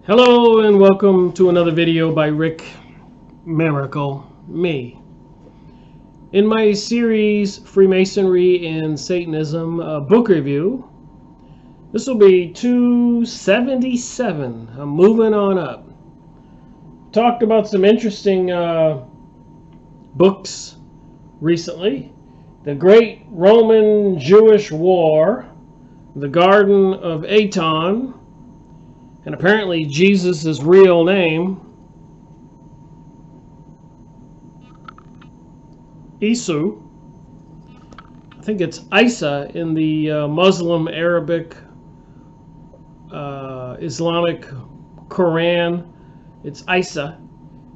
Hello and welcome to another video by Rick Miracle Me. In my series Freemasonry and Satanism book review, this will be 277. I'm moving on up. Talked about some interesting books recently. The Great Roman Jewish War, The Garden of Aton, and apparently Jesus' real name, Isu. I think it's Isa in the Muslim, Arabic, Islamic Quran. It's Isa,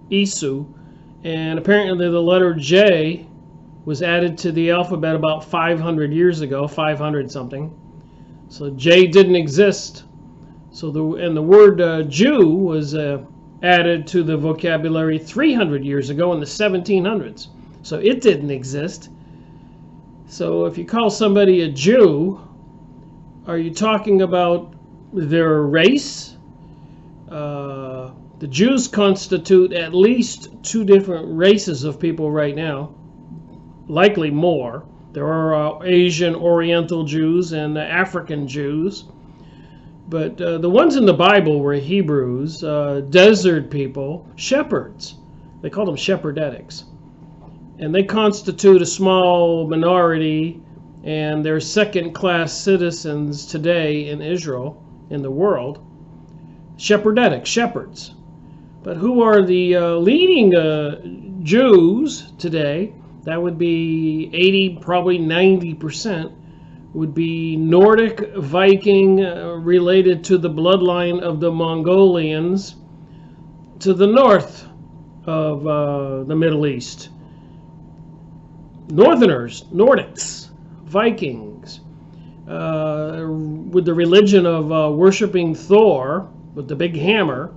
Isu. And apparently the letter J was added to the alphabet about 500 years ago, 500 something. So J didn't exist. So the word Jew was added to the vocabulary 300 years ago in the 1700s. So it didn't exist. So if you call somebody a Jew, are you talking about their race? The Jews constitute at least two different races of people right now, likely more. There are Asian Oriental Jews and African Jews. But the ones in the Bible were Hebrews, desert people, shepherds. They called them shepherdetics. And they constitute a small minority, and they're second-class citizens today in Israel, in the world. Shepherdetics, shepherds. But who are the leading Jews today? That would be 80, probably 90%. Would be Nordic Viking related to the bloodline of the Mongolians to the north of the Middle East. Northerners, Nordics, Vikings, with the religion of worshiping Thor with the big hammer.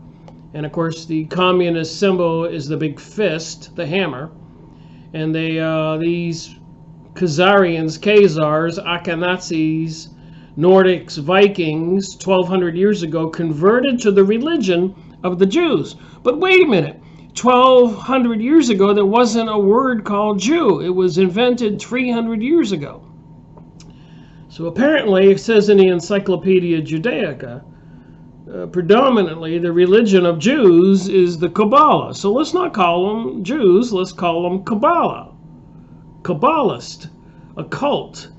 And of course the communist symbol is the big fist, the hammer. And they these Khazarians, Khazars, Akhenazis, Nordics, Vikings, 1200 years ago converted to the religion of the Jews. But wait a minute, 1200 years ago there wasn't a word called Jew. It was invented 300 years ago. So apparently it says in the Encyclopedia Judaica, predominantly the religion of Jews is the Kabbalah. So let's not call them Jews, let's call them Kabbalah. Kabbalist, a cult.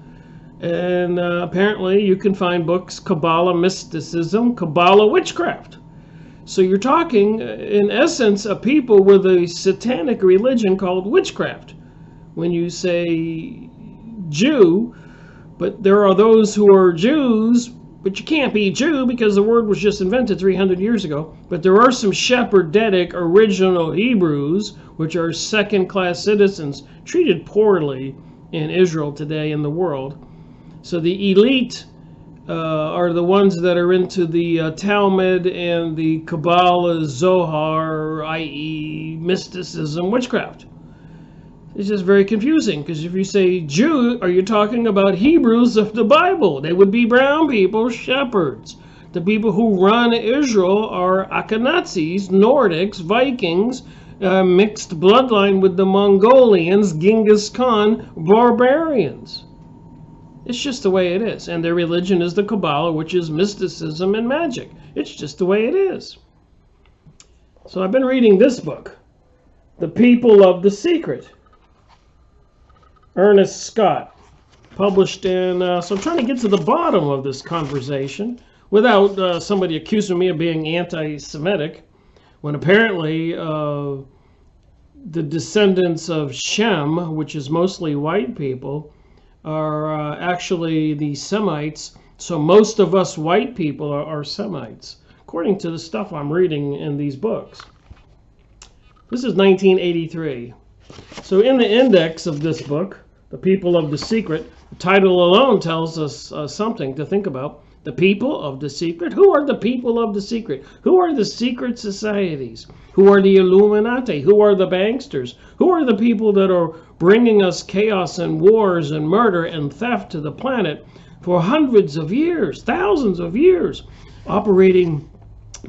And apparently you can find books, Kabbalah mysticism, Kabbalah witchcraft. So you're talking, in essence, a people with a satanic religion called witchcraft. When you say Jew, but there are those who are Jews, but you can't be Jew because the word was just invented 300 years ago. But there are some shepherdetic original Hebrews, which are second-class citizens, treated poorly in Israel today in the world. So the elite are the ones that are into the Talmud and the Kabbalah, Zohar, i.e. mysticism, witchcraft. It's just very confusing, because if you say Jew, are you talking about Hebrews of the Bible? They would be brown people, shepherds. The people who run Israel are Akhenazis, Nordics, Vikings, mixed bloodline with the Mongolians, Genghis Khan, barbarians. It's just the way it is. And their religion is the Kabbalah, which is mysticism and magic. It's just the way it is. So I've been reading this book, The People of the Secret. Ernest Scott, published in, so I'm trying to get to the bottom of this conversation without somebody accusing me of being anti-Semitic, when apparently the descendants of Shem, which is mostly white people, are actually the Semites. So most of us white people are Semites, according to the stuff I'm reading in these books. This is 1983. So in the index of this book, The People of the Secret, the title alone tells us something to think about. The people of the secret? Who are the people of the secret? Who are the secret societies? Who are the Illuminati? Who are the banksters? Who are the people that are bringing us chaos and wars and murder and theft to the planet for hundreds of years, thousands of years, operating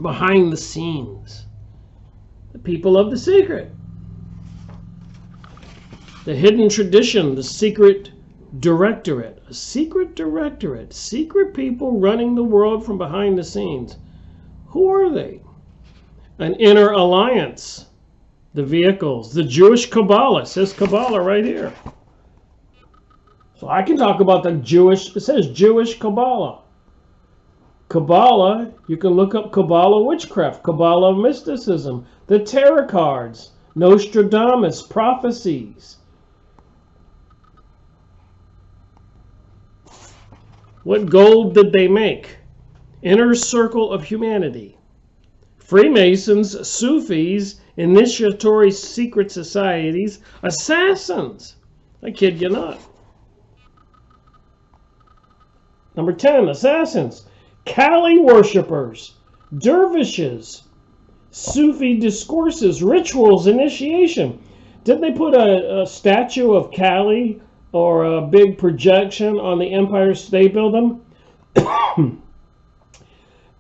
behind the scenes. The people of the secret. The hidden tradition, the secret directorate. A secret directorate. Secret people running the world from behind the scenes. Who are they? An inner alliance. The vehicles. The Jewish Kabbalah. It says Kabbalah right here. So I can talk about the Jewish, it says Jewish Kabbalah. Kabbalah, you can look up Kabbalah witchcraft, Kabbalah mysticism, the tarot cards, Nostradamus, prophecies. What gold did they make? Inner circle of humanity. Freemasons, Sufis, initiatory secret societies, assassins. I kid you not. Number 10, assassins. Kali worshippers, dervishes, Sufi discourses, rituals, initiation. Did they put a statue of Kali or a big projection on the Empire State Building?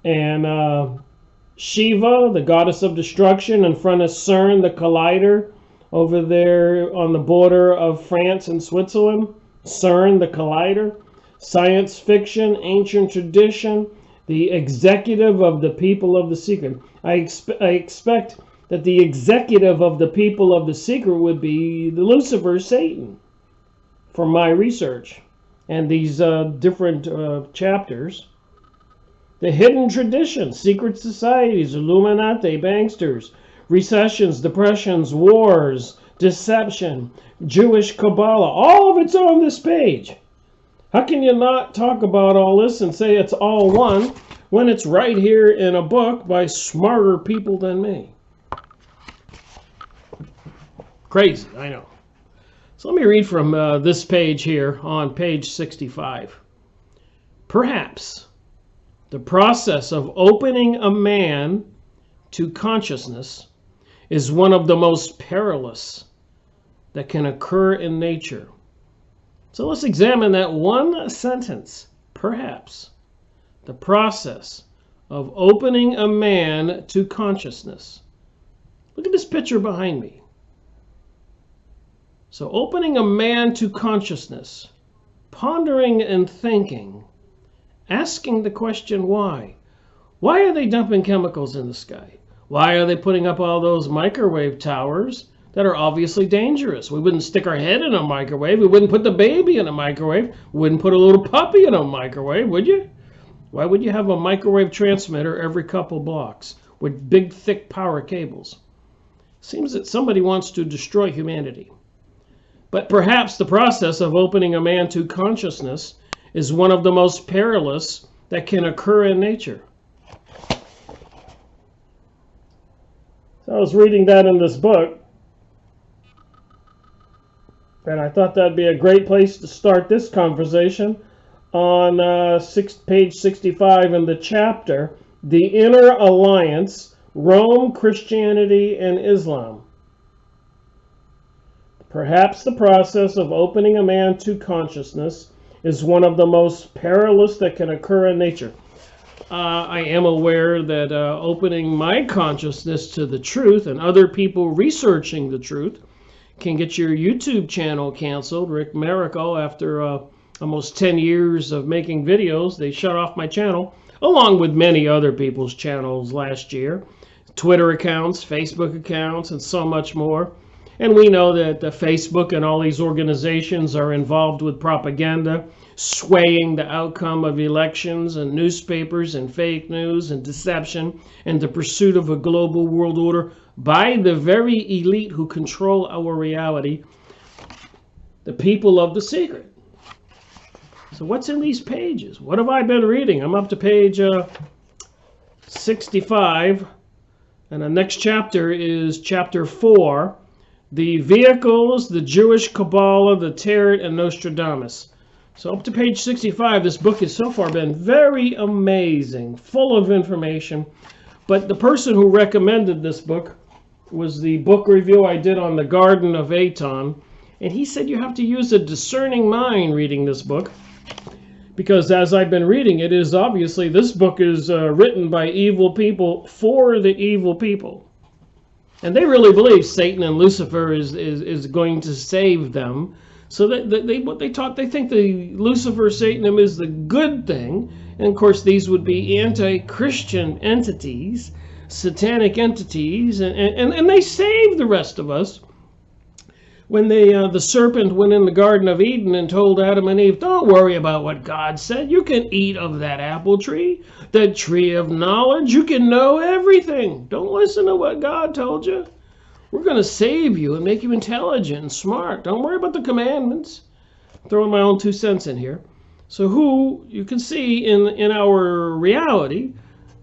And Shiva, the goddess of destruction, in front of CERN, the collider, over there on the border of France and Switzerland. CERN, the collider. Science fiction, ancient tradition, the executive of the people of the secret. I expect that the executive of the people of the secret would be the Lucifer, Satan, from my research and these different chapters. The hidden tradition, secret societies, Illuminati, banksters, recessions, depressions, wars, deception, Jewish Kabbalah, all of it's on this page. How can you not talk about all this and say it's all one when it's right here in a book by smarter people than me? Crazy, I know. So let me read from this page here on page 65. Perhaps the process of opening a man to consciousness is one of the most perilous that can occur in nature. So let's examine that one sentence. Perhaps the process of opening a man to consciousness. Look at this picture behind me. So opening a man to consciousness, pondering and thinking, asking the question why. Why are they dumping chemicals in the sky? Why are they putting up all those microwave towers that are obviously dangerous? We wouldn't stick our head in a microwave. We wouldn't put the baby in a microwave. We wouldn't put a little puppy in a microwave, would you? Why would you have a microwave transmitter every couple blocks with big, thick power cables? Seems that somebody wants to destroy humanity. But perhaps the process of opening a man to consciousness is one of the most perilous that can occur in nature. So I was reading that in this book, and I thought that'd be a great place to start this conversation on page 65 in the chapter, The Inner Alliance, Rome, Christianity, and Islam. Perhaps the process of opening a man to consciousness is one of the most perilous that can occur in nature. I am aware that opening my consciousness to the truth and other people researching the truth can get your YouTube channel canceled. Rick Miracle, after almost 10 years of making videos, they shut off my channel, along with many other people's channels last year. Twitter accounts, Facebook accounts, and so much more. And we know that Facebook and all these organizations are involved with propaganda, swaying the outcome of elections and newspapers and fake news and deception and the pursuit of a global world order by the very elite who control our reality, the people of the secret. So what's in these pages? What have I been reading? I'm up to page 65, and the next chapter is chapter 4, the vehicles, the Jewish Kabbalah, the Tarot, and Nostradamus. So up to page 65, this book has so far been very amazing, full of information. But the person who recommended this book was the book review I did on the Garden of Aton. And he said you have to use a discerning mind reading this book, Because as I've been reading, it is obviously this book is written by evil people for the evil people. And they really believe Satan and Lucifer is going to save them. So what they taught, they think the Lucifer, Satanism is the good thing. And of course, these would be anti-Christian entities, satanic entities, and they save the rest of us. When the serpent went in the Garden of Eden and told Adam and Eve, don't worry about what God said. You can eat of that apple tree, the tree of knowledge. You can know everything. Don't listen to what God told you. We're going to save you and make you intelligent and smart. Don't worry about the commandments. Throwing my own 2 cents in here. So who you can see in our reality,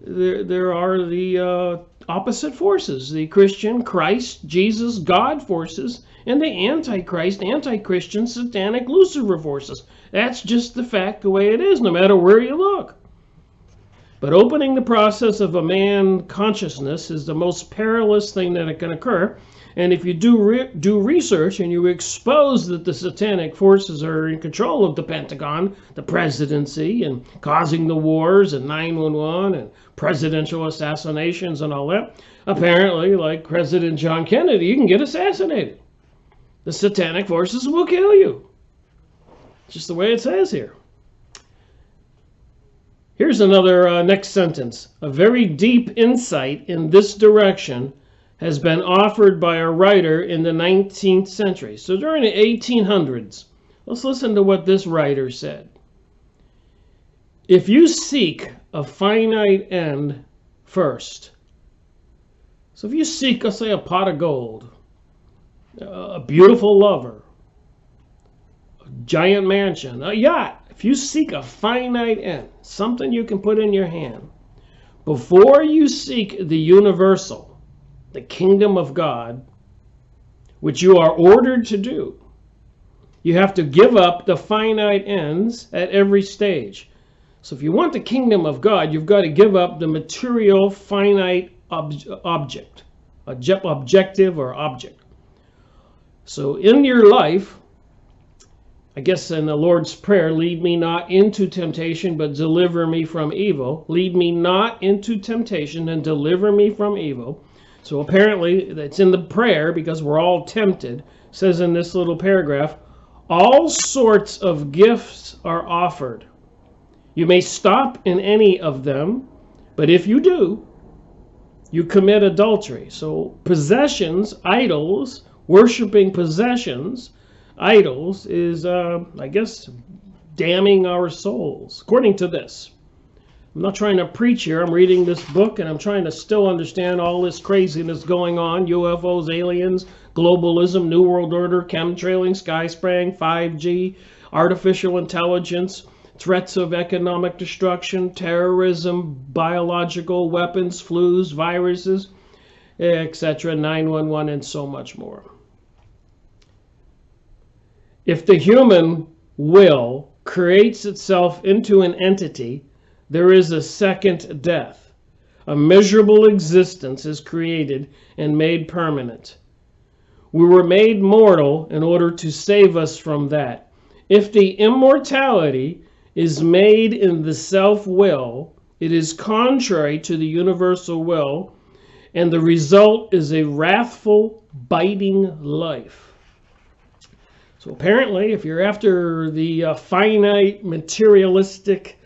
there are the opposite forces, the Christian, Christ, Jesus, God forces, and the Antichrist, anti-Christian, satanic, Lucifer forces. That's just the fact, the way it is, no matter where you look. But opening the process of a man consciousness is the most perilous thing that can occur. And if you do research and you expose that the satanic forces are in control of the Pentagon, the presidency, and causing the wars and 9/11 and presidential assassinations and all that, apparently, like President John Kennedy, you can get assassinated. The satanic forces will kill you. Just the way it says here. Here's another next sentence. A very deep insight in this direction has been offered by a writer in the 19th century. So during the 1800s, let's listen to what this writer said. If you seek a finite end first, so if you seek, let's say, a pot of gold, a beautiful lover, a giant mansion, a yacht, if you seek a finite end, something you can put in your hand, before you seek the universal, the kingdom of God, which you are ordered to do, you have to give up the finite ends at every stage. So if you want the kingdom of God, you've got to give up the material finite objective or object. So in your life, I guess in the Lord's Prayer, lead me not into temptation, but deliver me from evil. Lead me not into temptation and deliver me from evil. So apparently that's in the prayer because we're all tempted. It says in this little paragraph, all sorts of gifts are offered. You may stop in any of them, but if you do, you commit adultery. So possessions, idols, worshiping possessions, idols is, I guess, damning our souls, according to this. I'm not trying to preach here. I'm reading this book, and I'm trying to still understand all this craziness going on. UFOs, aliens, globalism, New World Order, chemtrailing, sky spraying, 5G, artificial intelligence, threats of economic destruction, terrorism, biological weapons, flus, viruses, etc., 911, and so much more. If the human will creates itself into an entity, there is a second death. A miserable existence is created and made permanent. We were made mortal in order to save us from that. If the immortality is made in the self-will, it is contrary to the universal will, and the result is a wrathful, biting life. So apparently, if you're after the finite, materialistic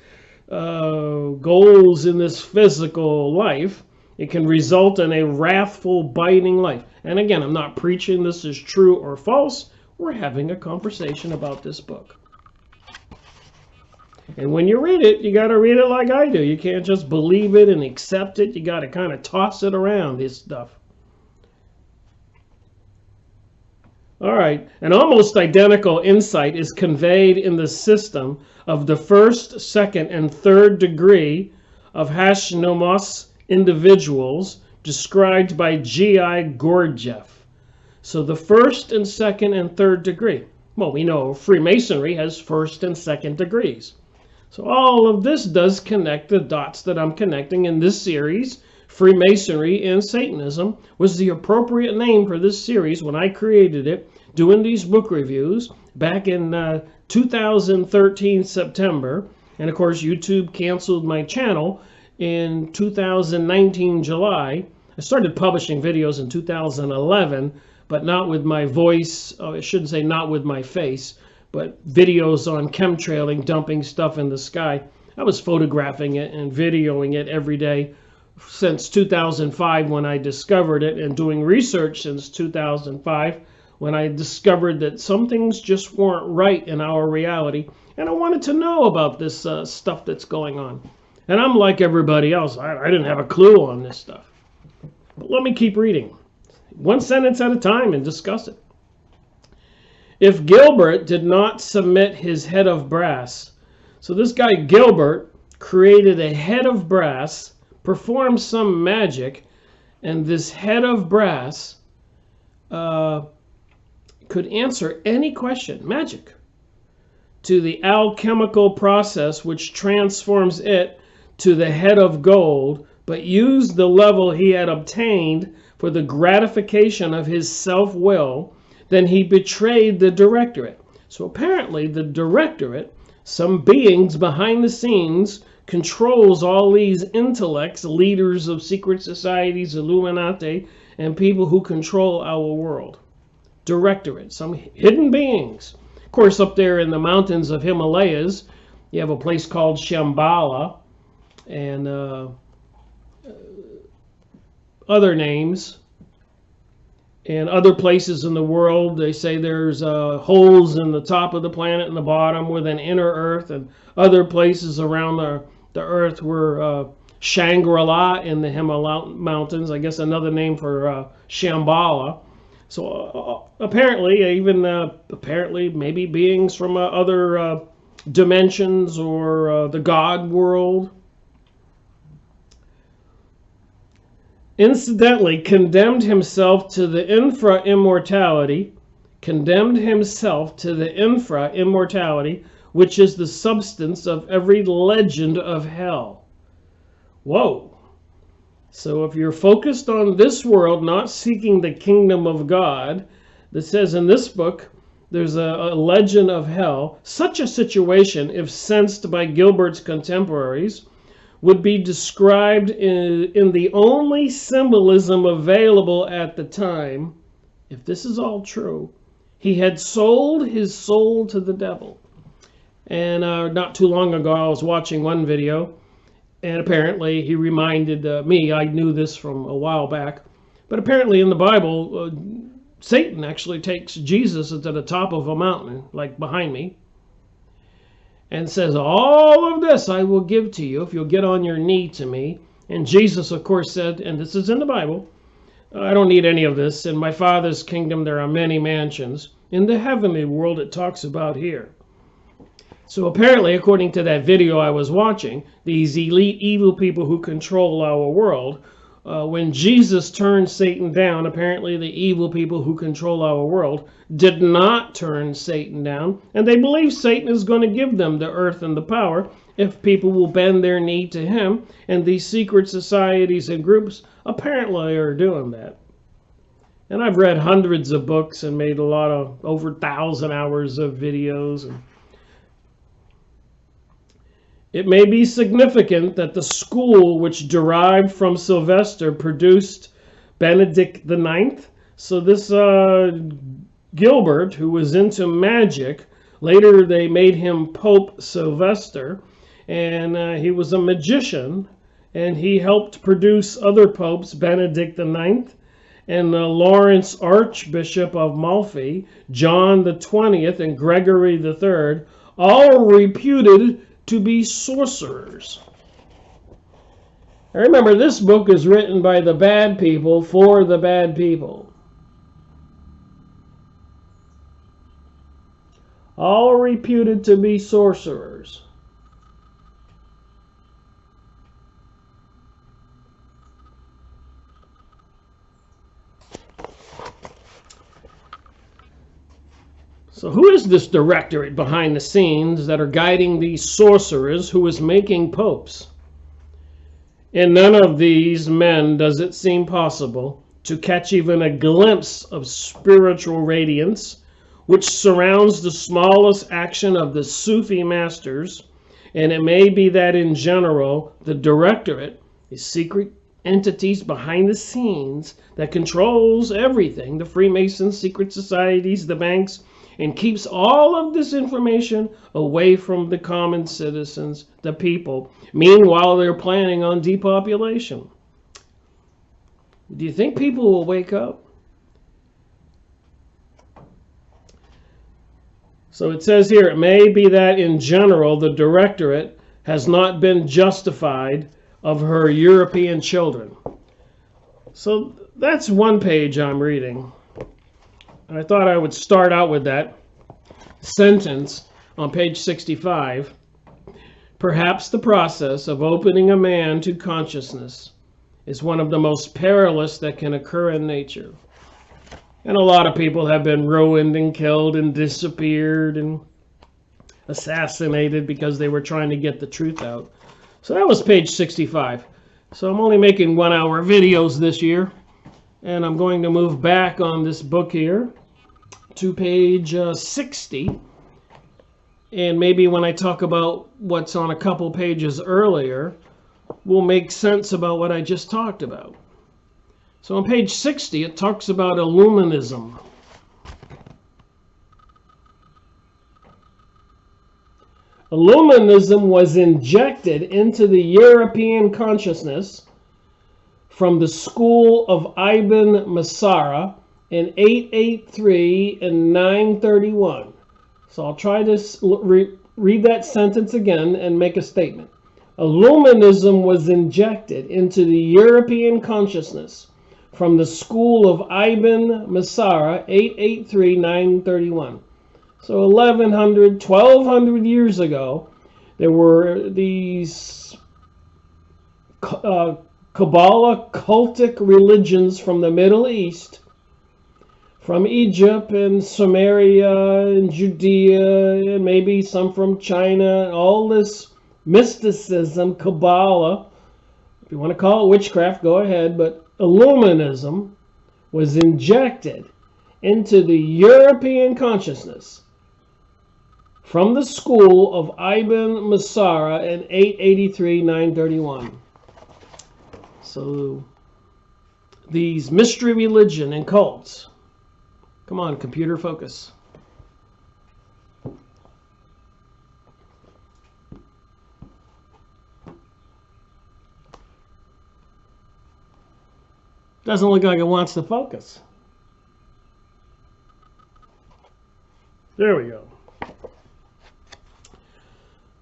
goals in this physical life, it can result in a wrathful, biting life. And again, I'm not preaching this is true or false. We're having a conversation about this book. And when you read it, you got to read it like I do. You can't just believe it and accept it. You got to kind of toss it around, this stuff. All right, an almost identical insight is conveyed in the system of the first, second, and third degree of Hashimoto's individuals described by G.I. Gurdjieff. So the first and second and third degree. Well, we know Freemasonry has first and second degrees. So all of this does connect the dots that I'm connecting in this series. Freemasonry and Satanism was the appropriate name for this series when I created it, doing these book reviews back in 2013 September. And of course, YouTube canceled my channel in 2019 July. I started publishing videos in 2011, but not with my voice. Oh, I shouldn't say not with my face, but videos on chemtrailing, dumping stuff in the sky. I was photographing it and videoing it every day since 2005 when I discovered it, and doing research since 2005 when I discovered that some things just weren't right in our reality. And I wanted to know about this stuff that's going on. And I'm like everybody else. I didn't have a clue on this stuff. But let me keep reading. One sentence at a time and discuss it. If Gilbert did not submit his head of brass, so this guy Gilbert created a head of brass, performed some magic, and this head of brass could answer any question, magic, to the alchemical process which transforms it to the head of gold, but used the level he had obtained for the gratification of his self-will, then he betrayed the directorate. So apparently the directorate, some beings behind the scenes, controls all these intellects, leaders of secret societies, Illuminati, and people who control our world. Directorate, some hidden beings. Of course, up there in the mountains of Himalayas, you have a place called Shambhala, and other names. And other places in the world, they say there's holes in the top of the planet and the bottom with an inner earth, and other places around the earth were Shangri-La in the Himalaya mountains, I guess another name for Shambhala. So apparently, even apparently maybe beings from other dimensions or the God world. Incidentally, condemned himself to the infra-immortality, which is the substance of every legend of hell. Whoa. So if you're focused on this world, not seeking the kingdom of God, that says in this book, there's a legend of hell. Such a situation, if sensed by Gilbert's contemporaries, would be described in the only symbolism available at the time. If this is all true, he had sold his soul to the devil. And not too long ago, I was watching one video, and apparently he reminded me, I knew this from a while back, but apparently in the Bible, Satan actually takes Jesus to the top of a mountain, like behind me, and says, all of this I will give to you if you'll get on your knee to me. And Jesus, of course, said, and this is in the Bible, I don't need any of this. In my Father's kingdom there are many mansions. In the heavenly world it talks about here. So apparently, according to that video I was watching, these elite evil people who control our world, when Jesus turned Satan down, apparently the evil people who control our world did not turn Satan down, and they believe Satan is going to give them the earth and the power if people will bend their knee to him, and these secret societies and groups apparently are doing that. And I've read hundreds of books and made over 1,000 hours of videos. And it may be significant that the school which derived from Sylvester produced Benedict IX. So this Gilbert, who was into magic, later they made him Pope Sylvester, and he was a magician, and he helped produce other popes, Benedict IX, and Lawrence, Archbishop of Malfi, John the 20th, and Gregory the III, all reputed to be sorcerers. I remember this book is written by the bad people for the bad people. All reputed to be sorcerers. So who is this directorate behind the scenes that are guiding these sorcerers who is making popes? In none of these men does it seem possible to catch even a glimpse of spiritual radiance which surrounds the smallest action of the Sufi masters And it may be that in general, the directorate is secret entities behind the scenes that controls everything, the Freemasons, secret societies, the banks, and keeps all of this information away from the common citizens, the people. Meanwhile, they're planning on depopulation. Do you think people will wake up? So it says here, it may be that in general the directorate has not been justified of her European children. So that's one page I'm reading. I thought I would start out with that sentence on page 65. Perhaps the process of opening a man to consciousness is one of the most perilous that can occur in nature. And a lot of people have been ruined and killed and disappeared and assassinated because they were trying to get the truth out. So that was page 65. So I'm only making 1 hour videos this year. And I'm going to move back on this book here to page 60. And maybe when I talk about what's on a couple pages earlier, we'll make sense about what I just talked about. So on page 60, it talks about Illuminism. Illuminism was injected into the European consciousness from the school of Ibn Masara in 883 and 931. So I'll try to read that sentence again and make a statement. Illuminism was injected into the European consciousness from the school of Ibn Masara, 883-931. So 1200 years ago, there were these Kabbalah cultic religions from the Middle East, from Egypt and Samaria and Judea, and maybe some from China, and all this mysticism, Kabbalah, if you want to call it witchcraft, go ahead, but Illuminism was injected into the European consciousness from the school of Ibn Masara in 883-931. So these mystery religion and cults. Come on, computer, focus. Doesn't look like it wants to focus. There we go.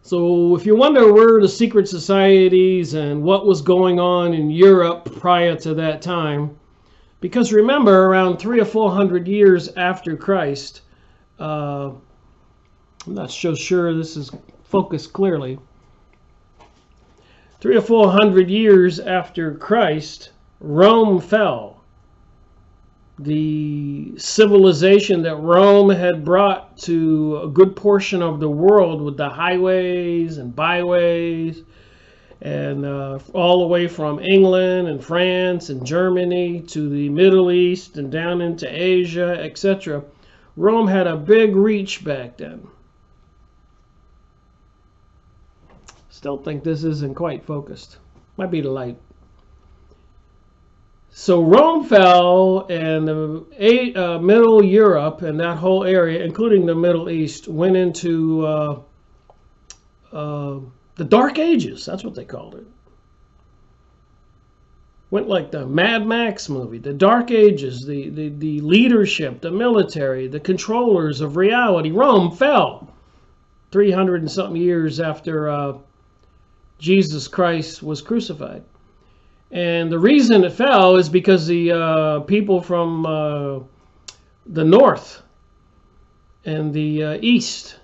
So if you wonder where the secret societies and what was going on in Europe prior to that time, because remember, around 300 or 400 years after Christ, I'm not so sure this is focused clearly, 300 or 400 years after Christ, Rome fell. The civilization that Rome had brought to a good portion of the world with the highways and byways, and all the way from England and France and Germany to the Middle East and down into Asia, etc. Rome had a big reach back then. Still think this isn't quite focused. Might be the light. So Rome fell, and the Middle Europe and that whole area, including the Middle East, went into the Dark Ages. That's what they called it. Went like the Mad Max movie, the Dark Ages, the leadership, the military, the controllers of reality. Rome fell 300 and something years after Jesus Christ was crucified. And the reason it fell is because the people from the north and the east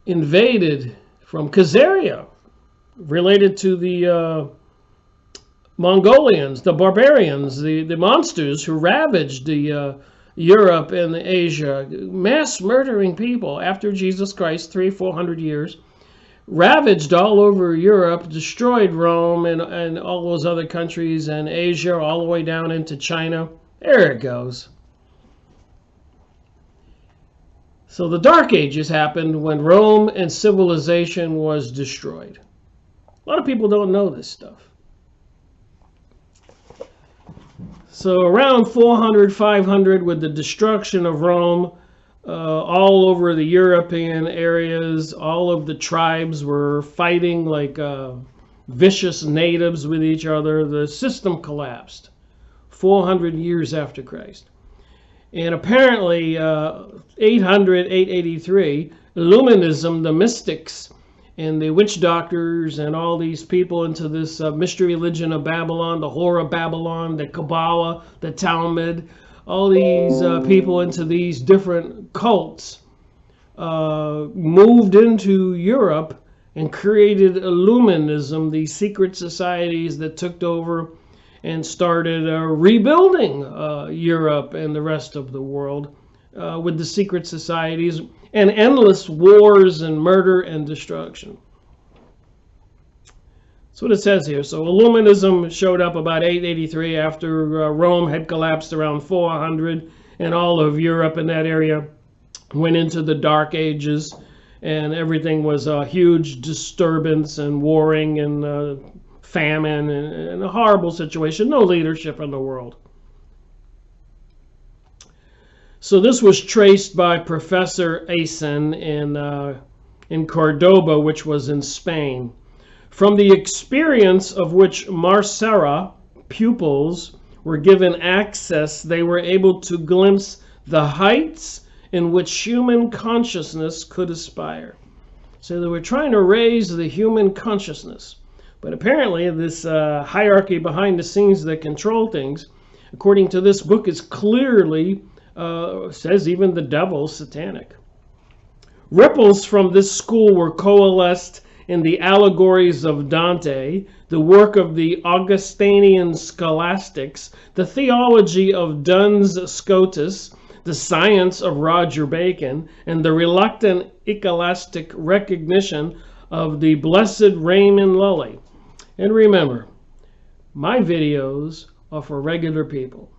invaded from Khazaria, related to the Mongolians, the barbarians, the monsters who ravaged the Europe and Asia, mass murdering people after Jesus Christ, 300-400 years. Ravaged all over Europe, destroyed Rome and all those other countries, and Asia all the way down into China. There it goes. So the Dark Ages happened when Rome and civilization was destroyed. A lot of people don't know this stuff. So around 400, 500, with the destruction of Rome, all over the European areas, all of the tribes were fighting like vicious natives with each other. The system collapsed 400 years after Christ. And apparently, 800, 883, Illuminism, the mystics, and the witch doctors, and all these people into this mystery religion of Babylon, the Whore of Babylon, the Kabbalah, the Talmud, all these people into these different cults moved into Europe and created Illuminism, these secret societies that took over and started rebuilding Europe and the rest of the world with the secret societies and endless wars and murder and destruction. That's what it says here. So Illuminism showed up about 883 after Rome had collapsed around 400, and all of Europe in that area went into the Dark Ages, and everything was a huge disturbance and warring and famine and a horrible situation, no leadership in the world. So this was traced by Professor Asen in Cordoba, which was in Spain. From the experience of which Marcera pupils were given access, they were able to glimpse the heights in which human consciousness could aspire. So they were trying to raise the human consciousness. But apparently this hierarchy behind the scenes that control things, according to this book, is clearly, says even the devil, satanic. Ripples from this school were coalesced in the allegories of Dante, the work of the Augustinian scholastics, the theology of Duns Scotus, the science of Roger Bacon, and the reluctant icolastic recognition of the blessed Raymond Lully. And remember, my videos are for regular people.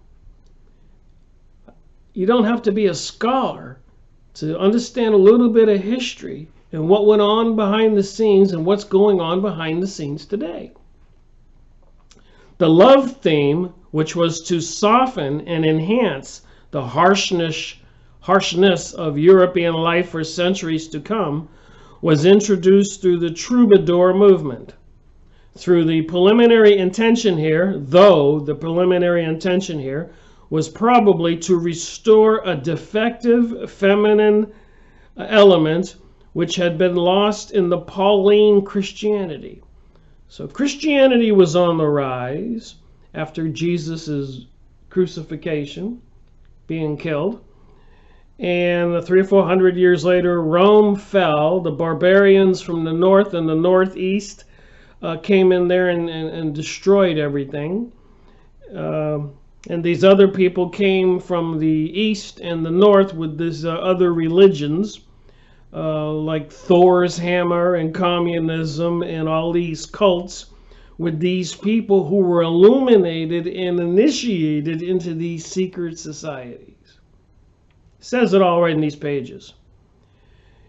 You don't have to be a scholar to understand a little bit of history and what went on behind the scenes and what's going on behind the scenes today. The love theme, which was to soften and enhance the harshness of European life for centuries to come, was introduced through the troubadour movement. Through the preliminary intention here, though the preliminary intention here was probably to restore a defective feminine element which had been lost in the Pauline Christianity. So Christianity was on the rise after Jesus' crucifixion, being killed. And 300 or 400 years later, Rome fell. The barbarians from the north and the northeast came in there and destroyed everything. And these other people came from the east and the north with these other religions, like Thor's hammer and communism and all these cults, with these people who were illuminated and initiated into these secret societies. It says it all right in these pages.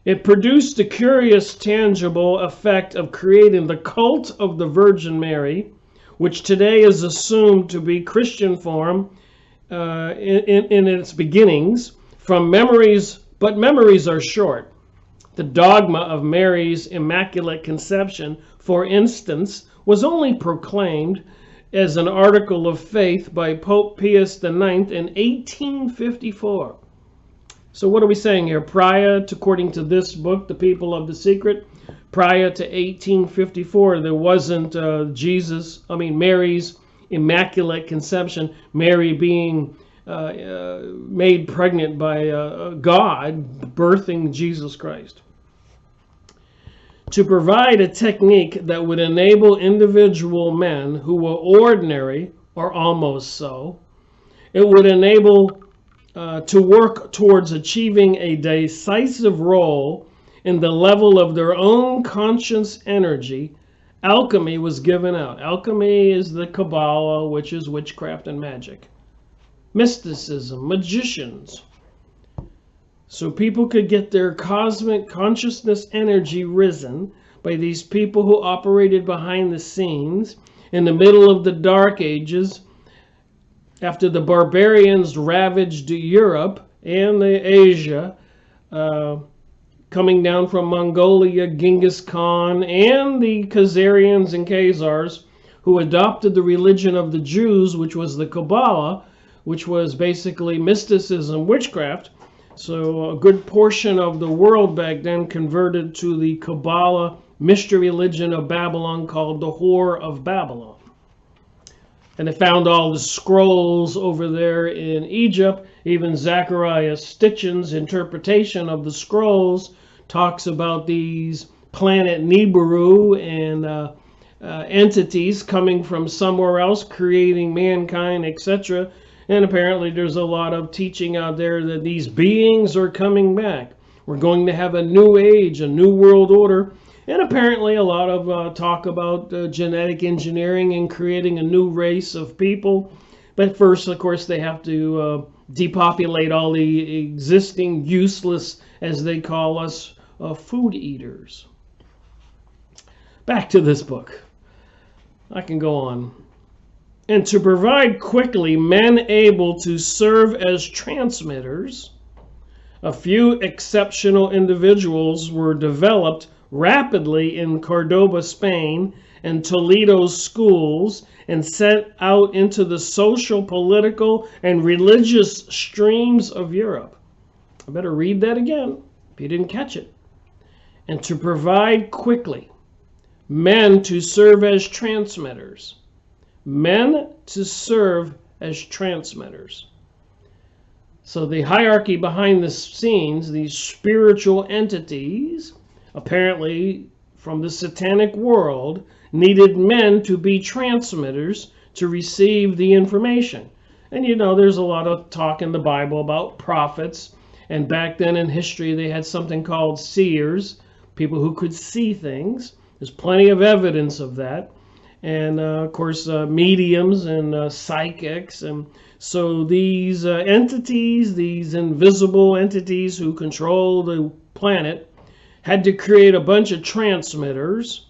It produced a curious, tangible effect of creating the cult of the Virgin Mary, which today is assumed to be Christian form in its beginnings, from memories, but memories are short. The dogma of Mary's Immaculate Conception, for instance, was only proclaimed as an article of faith by Pope Pius IX in 1854. So what are we saying here? Prior to, according to this book, The People of the Secret, prior to 1854, there wasn't Mary's Immaculate Conception, Mary being made pregnant by God, birthing Jesus Christ. To provide a technique that would enable individual men who were ordinary, or almost so, it would enable to work towards achieving a decisive role in the level of their own conscious energy. Alchemy was given out. Alchemy is the Kabbalah, which is witchcraft and magic. Mysticism, magicians. So people could get their cosmic consciousness energy risen by these people who operated behind the scenes in the middle of the Dark Ages, after the barbarians ravaged Europe and Asia, coming down from Mongolia, Genghis Khan, and the Khazarians and Khazars, who adopted the religion of the Jews, which was the Kabbalah, which was basically mysticism, witchcraft. So a good portion of the world back then converted to the Kabbalah mystery religion of Babylon, called the Whore of Babylon. And they found all the scrolls over there in Egypt. Even Zechariah Stitchin's interpretation of the scrolls talks about these planet Nibiru and entities coming from somewhere else, creating mankind, etc. And apparently there's a lot of teaching out there that these beings are coming back. We're going to have a new age, a new world order. And apparently a lot of talk about genetic engineering and creating a new race of people. But first, of course, they have to depopulate all the existing useless, as they call us, food eaters. Back to this book. I can go on. And to provide quickly men able to serve as transmitters, a few exceptional individuals were developed rapidly in Cordoba, Spain, and Toledo's schools, and sent out into the social, political, and religious streams of Europe. I better read that again if you didn't catch it. And to provide quickly men to serve as transmitters. Men to serve as transmitters. So the hierarchy behind the scenes, these spiritual entities, apparently from the satanic world, needed men to be transmitters to receive the information. And you know, there's a lot of talk in the Bible about prophets. And back then in history, they had something called seers, people who could see things. There's plenty of evidence of that. And of course, mediums and psychics. And so these entities, these invisible entities who control the planet, had to create a bunch of transmitters.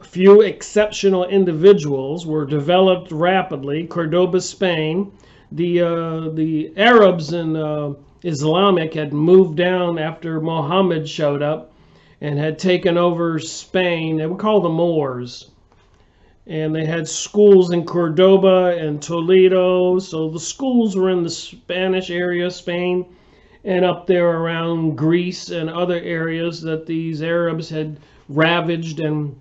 A few exceptional individuals were developed rapidly. Cordoba, Spain. The Arabs and Islamic had moved down after Muhammad showed up and had taken over Spain. They were called the Moors. And they had schools in Cordoba and Toledo. So the schools were in the Spanish area, Spain, and up there around Greece and other areas that these Arabs had ravaged, and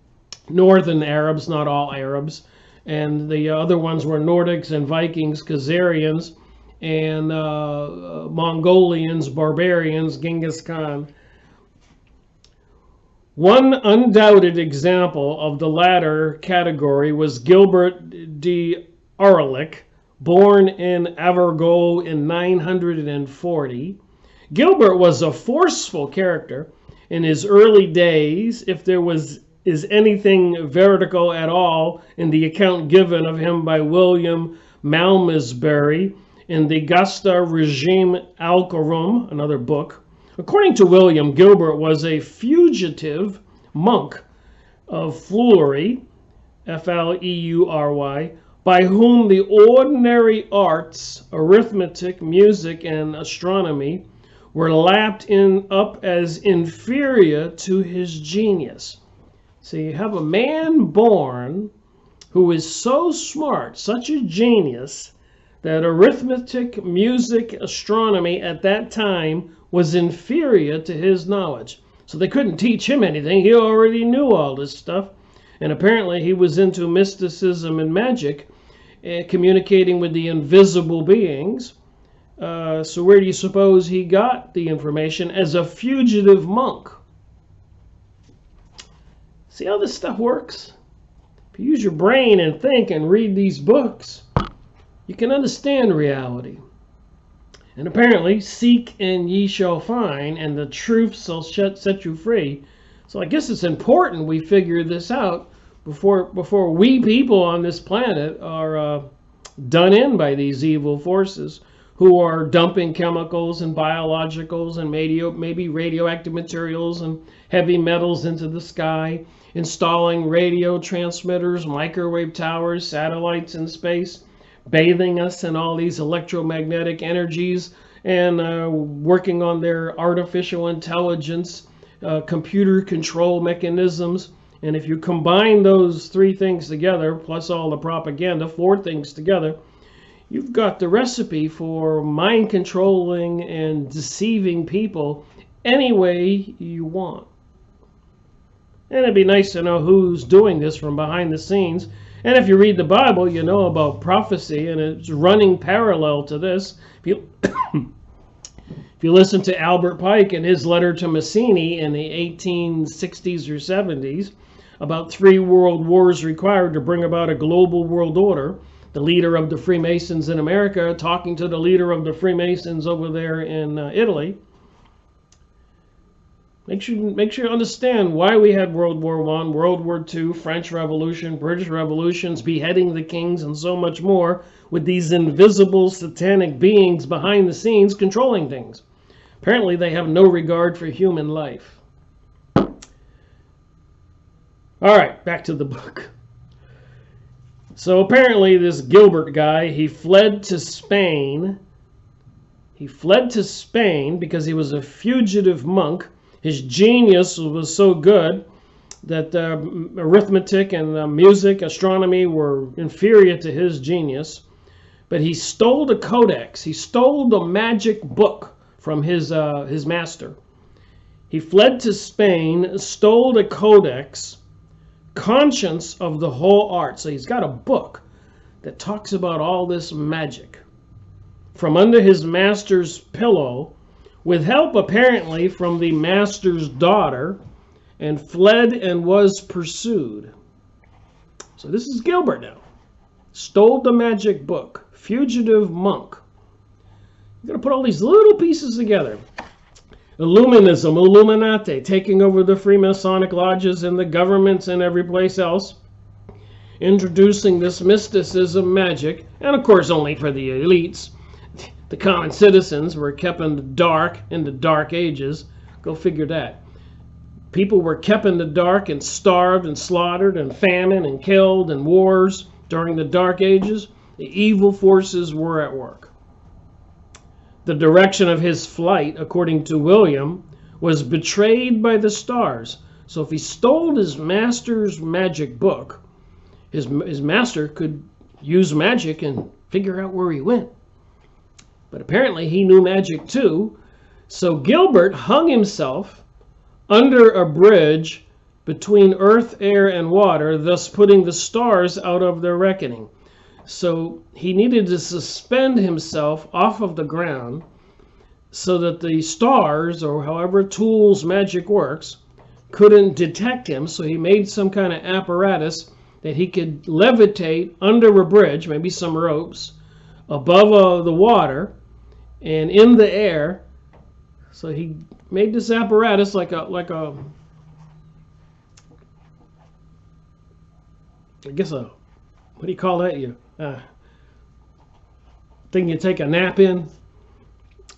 northern Arabs, not all Arabs. And the other ones were Nordics and Vikings, Khazarians, and Mongolians, barbarians, Genghis Khan. One undoubted example of the latter category was Gilbert de Aurelic, born in Avergoes in 940. Gilbert was a forceful character in his early days, if there is anything veridical at all in the account given of him by William Malmesbury in the Gasta Regime Alcorum, another book. According to William, Gilbert was a fugitive monk of Fleury, Fleury, by whom the ordinary arts, arithmetic, music, and astronomy, were lapped up as inferior to his genius. So you have a man born who is so smart, such a genius, that arithmetic, music, astronomy at that time was inferior to his knowledge. So they couldn't teach him anything. He already knew all this stuff. And apparently he was into mysticism and magic, communicating with the invisible beings. So where do you suppose he got the information? As a fugitive monk. See how this stuff works? If you use your brain and think and read these books, you can understand reality. And apparently, seek and ye shall find, and the truth shall set you free. So I guess it's important we figure this out before we people on this planet are done in by these evil forces who are dumping chemicals and biologicals and maybe radioactive materials and heavy metals into the sky, installing radio transmitters, microwave towers, satellites in space, bathing us in all these electromagnetic energies, and working on their artificial intelligence, computer control mechanisms. And if you combine those three things together, plus all the propaganda, four things together, you've got the recipe for mind controlling and deceiving people any way you want. And it'd be nice to know who's doing this from behind the scenes. And if you read the Bible, you know about prophecy, and it's running parallel to this. If you listen to Albert Pike in his letter to Mazzini in the 1860s or 70s, about 3 world wars required to bring about a global world order, the leader of the Freemasons in America talking to the leader of the Freemasons over there in Italy. Make sure you understand why we had World War I, World War II, French Revolution, British Revolutions, beheading the kings, and so much more, with these invisible satanic beings behind the scenes controlling things. Apparently they have no regard for human life. All right, back to the book. So apparently this Gilbert guy, he fled to Spain. He fled to Spain because he was a fugitive monk. His genius was so good that arithmetic and music, astronomy were inferior to his genius. But he stole the codex. He stole the magic book from his master. He fled to Spain, stole the codex, conscience of the whole art. So he's got a book that talks about all this magic from under his master's pillow, with help apparently from the master's daughter, and fled and was pursued. So this is Gilbert now. Stole the magic book, fugitive monk. You're going to put all these little pieces together. Illuminism, Illuminati, taking over the Freemasonic lodges and the governments and every place else, introducing this mysticism, magic, and of course only for the elites. The common citizens were kept in the dark in the Dark Ages. Go figure that. People were kept in the dark and starved and slaughtered and famine and killed in wars during the Dark Ages. The evil forces were at work. The direction of his flight, according to William, was betrayed by the stars. So if he stole his master's magic book, his master could use magic and figure out where he went. But apparently he knew magic too. So Gilbert hung himself under a bridge between earth, air, and water, thus putting the stars out of their reckoning. So he needed to suspend himself off of the ground so that the stars, or however tools magic works, couldn't detect him. So he made some kind of apparatus that he could levitate under a bridge, maybe some ropes, above the water and in the air. So he made this apparatus like a I guess what do you call that? Thing you take a nap in.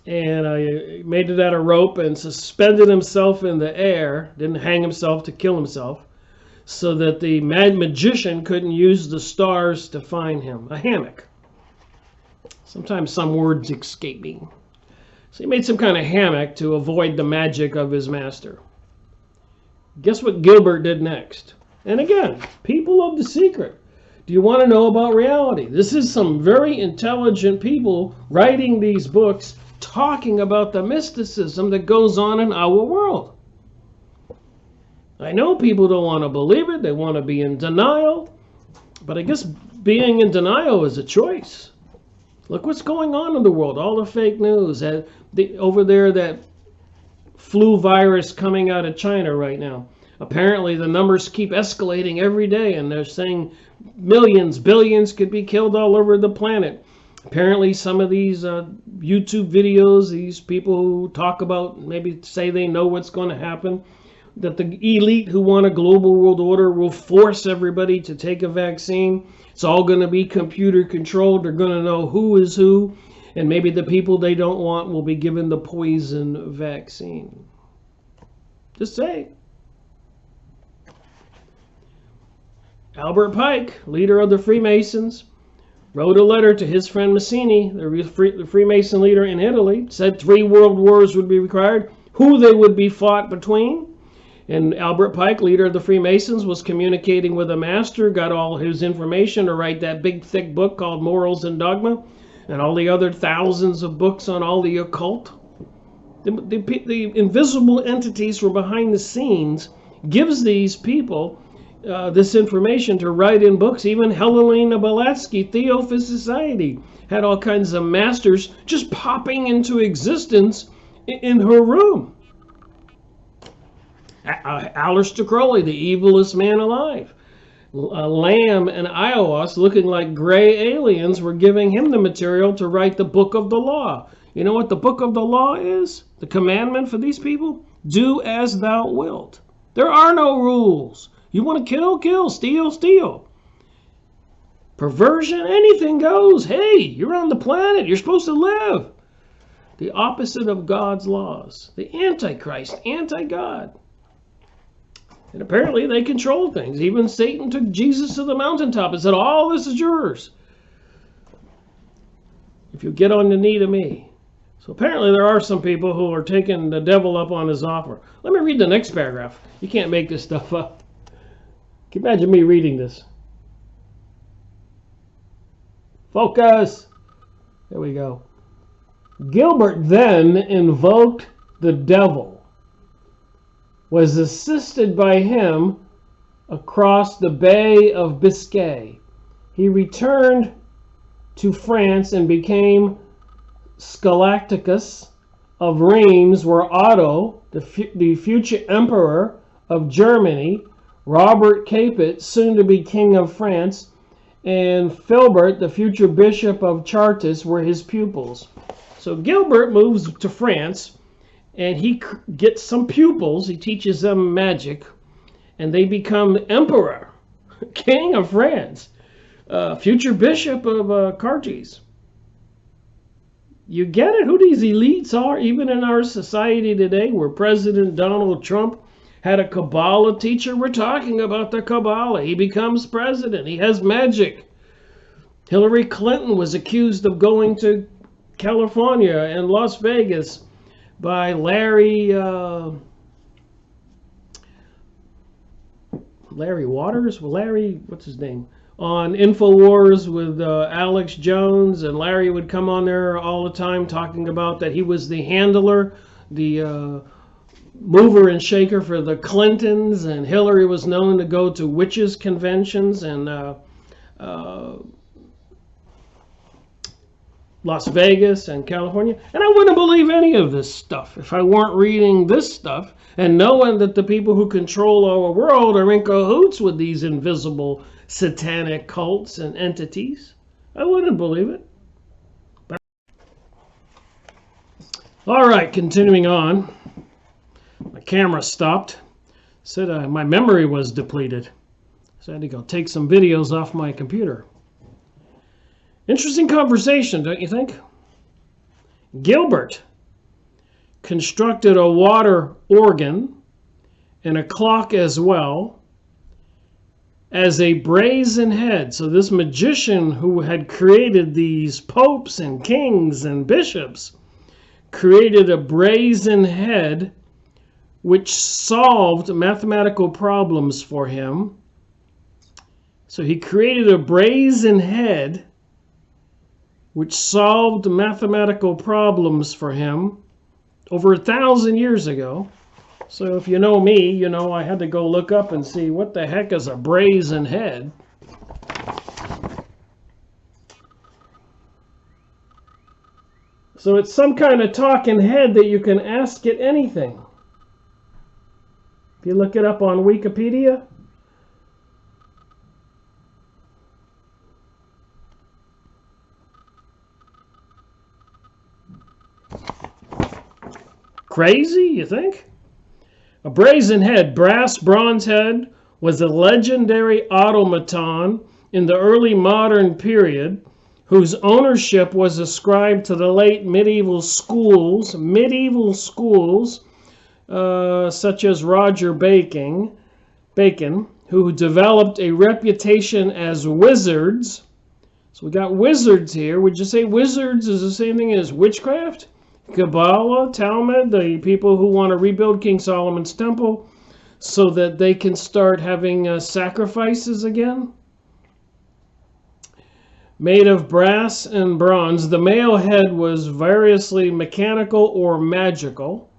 And he made it out of rope and suspended himself in the air, didn't hang himself to kill himself, so that the mad magician couldn't use the stars to find him. A hammock. Sometimes some words escape me. So he made some kind of hammock to avoid the magic of his master. Guess what Gilbert did next? And again, people of the secret. Do you want to know about reality? This is some very intelligent people writing these books, talking about the mysticism that goes on in our world. I know people don't want to believe it. They want to be in denial. But I guess being in denial is a choice. Look what's going on in the world. All the fake news. Over there, that flu virus coming out of China right now. Apparently, the numbers keep escalating every day, and they're saying millions, billions could be killed all over the planet. Apparently, some of these YouTube videos, these people who talk about, maybe say they know what's going to happen, that the elite who want a global world order will force everybody to take a vaccine. It's all going to be computer controlled. They're going to know who is who. And maybe the people they don't want will be given the poison vaccine. Just say. Albert Pike, leader of the Freemasons, wrote a letter to his friend Mazzini, the Freemason leader in Italy, said 3 world wars would be required, who they would be fought between. And Albert Pike, leader of the Freemasons, was communicating with a master, got all his information to write that big thick book called Morals and Dogma, and all the other thousands of books on all the occult. The invisible entities from behind the scenes gives these people this information to write in books. Even Helena Blavatsky, Theophil's Society, had all kinds of masters just popping into existence in her room. Aleister Crowley, the evilest man alive. Lamb and Iowas, looking like gray aliens, were giving him the material to write the Book of the Law. You know what the Book of the Law is? The commandment for these people? Do as thou wilt. There are no rules. You want to kill, kill. Steal, steal. Perversion, anything goes. Hey, you're on the planet. You're supposed to live. The opposite of God's laws. The Antichrist, anti-God. And apparently they control things. Even Satan took Jesus to the mountaintop and said, all this is yours, if you get on the knee to me. So apparently there are some people who are taking the devil up on his offer. Let me read the next paragraph. You can't make this stuff up. Can you imagine me reading this? Focus. There we go. Gilbert then invoked the devil, was assisted by him across the Bay of Biscay. He returned to France and became Scholasticus of Reims, where Otto, the future emperor of Germany, Robert Capet, soon to be king of France, and Philbert, the future bishop of Chartres, were his pupils. So Gilbert moves to France, and he gets some pupils. He teaches them magic, and they become emperor, king of France, future bishop of Chartres. You get it? Who these elites are, even in our society today, where President Donald Trump had a Kabbalah teacher. We're talking about the Kabbalah. He becomes president. He has magic. Hillary Clinton was accused of going to California and Las Vegas by Larry Waters? Larry, what's his name? On InfoWars with Alex Jones, and Larry would come on there all the time talking about that he was the handler, the mover and shaker for the Clintons, and Hillary was known to go to witches conventions and Las Vegas and California. And I wouldn't believe any of this stuff if I weren't reading this stuff and knowing that the people who control our world are in cahoots with these invisible satanic cults and entities. I wouldn't believe it. But all right, continuing on. My camera stopped. Said my memory was depleted. So I had to go take some videos off my computer. Interesting conversation, don't you think? Gilbert constructed a water organ and a clock as well as a brazen head. So this magician who had created these popes and kings and bishops created a brazen head which solved mathematical problems for him. So he created a brazen head which solved mathematical problems for him over 1,000 years ago. So if you know me, you know I had to go look up and see what the heck is a brazen head. So it's some kind of talking head that you can ask it anything. If you look it up on Wikipedia, crazy, you think? A brazen head, brass bronze head, was a legendary automaton in the early modern period whose ownership was ascribed to the late medieval schools, such as Roger Bacon, who developed a reputation as wizards. So we got wizards here. Would you say wizards is the same thing as witchcraft? Kabbalah, Talmud, the people who want to rebuild King Solomon's temple so that they can start having sacrifices again? Made of brass and bronze, the male head was variously mechanical or magical.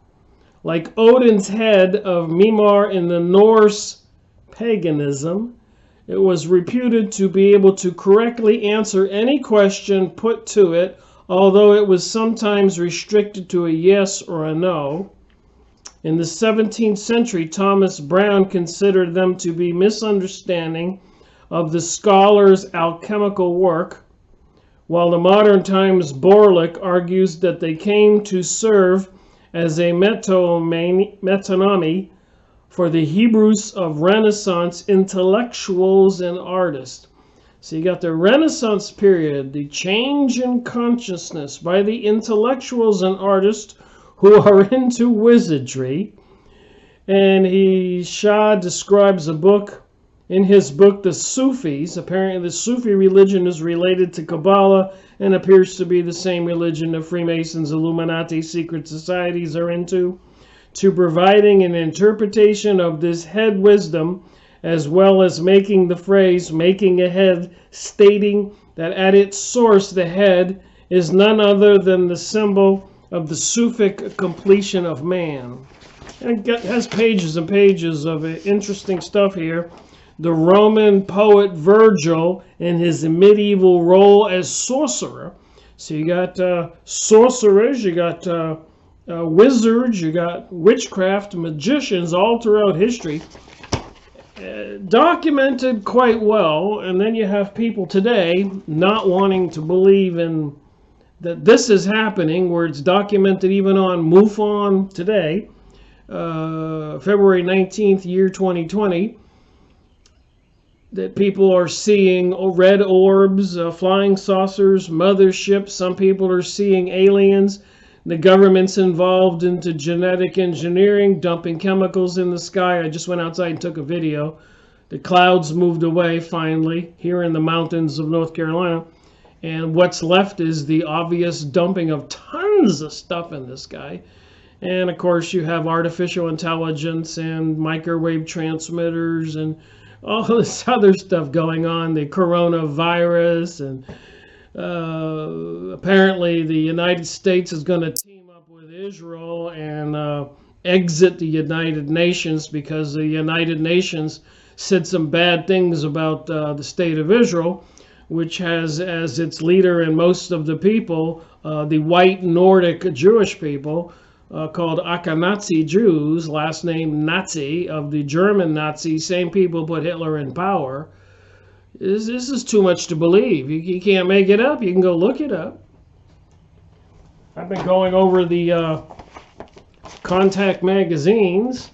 Like Odin's head of Mimar in the Norse paganism, it was reputed to be able to correctly answer any question put to it, although it was sometimes restricted to a yes or a no. In the 17th century, Thomas Brown considered them to be misunderstanding of the scholar's alchemical work, while the modern times Borlick argues that they came to serve as a metonymy for the Hebrews of Renaissance intellectuals and artists. So you got the Renaissance period, the change in consciousness by the intellectuals and artists who are into wizardry. And Shah describes a book, in his book, The Sufis. Apparently the Sufi religion is related to Kabbalah and appears to be the same religion the Freemasons, Illuminati, secret societies are into, to providing an interpretation of this head wisdom, as well as making the phrase, making a head, stating that at its source the head is none other than the symbol of the Sufic completion of man. And it has pages and pages of interesting stuff here. The Roman poet Virgil in his medieval role as sorcerer. So you got sorcerers, you got wizards, you got witchcraft, magicians all throughout history, documented quite well. And then you have people today not wanting to believe in that this is happening, where it's documented even on MUFON today, February 19th, year 2020, that people are seeing red orbs, flying saucers, motherships. Some people are seeing aliens. The government's involved into genetic engineering, dumping chemicals in the sky. I just went outside and took a video. The clouds moved away finally here in the mountains of North Carolina. And what's left is the obvious dumping of tons of stuff in the sky. And of course you have artificial intelligence and microwave transmitters and all this other stuff going on, the coronavirus, and apparently the United States is going to team up with Israel and exit the United Nations because the United Nations said some bad things about the state of Israel, which has as its leader and most of the people, the white Nordic Jewish people, called Ashkenazi Jews, last name Nazi, of the German Nazis, same people put Hitler in power. This is too much to believe. You can't make it up. You can go look it up. I've been going over the Contact magazines,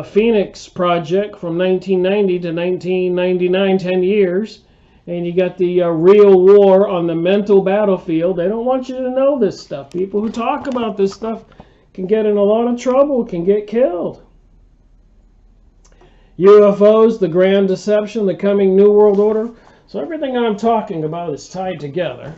Phoenix Project from 1990 to 1999, 10 years. And you got the real war on the mental battlefield. They don't want you to know this stuff. People who talk about this stuff can get in a lot of trouble, can get killed. UFOs, the Grand Deception, the coming New World Order. So everything I'm talking about is tied together.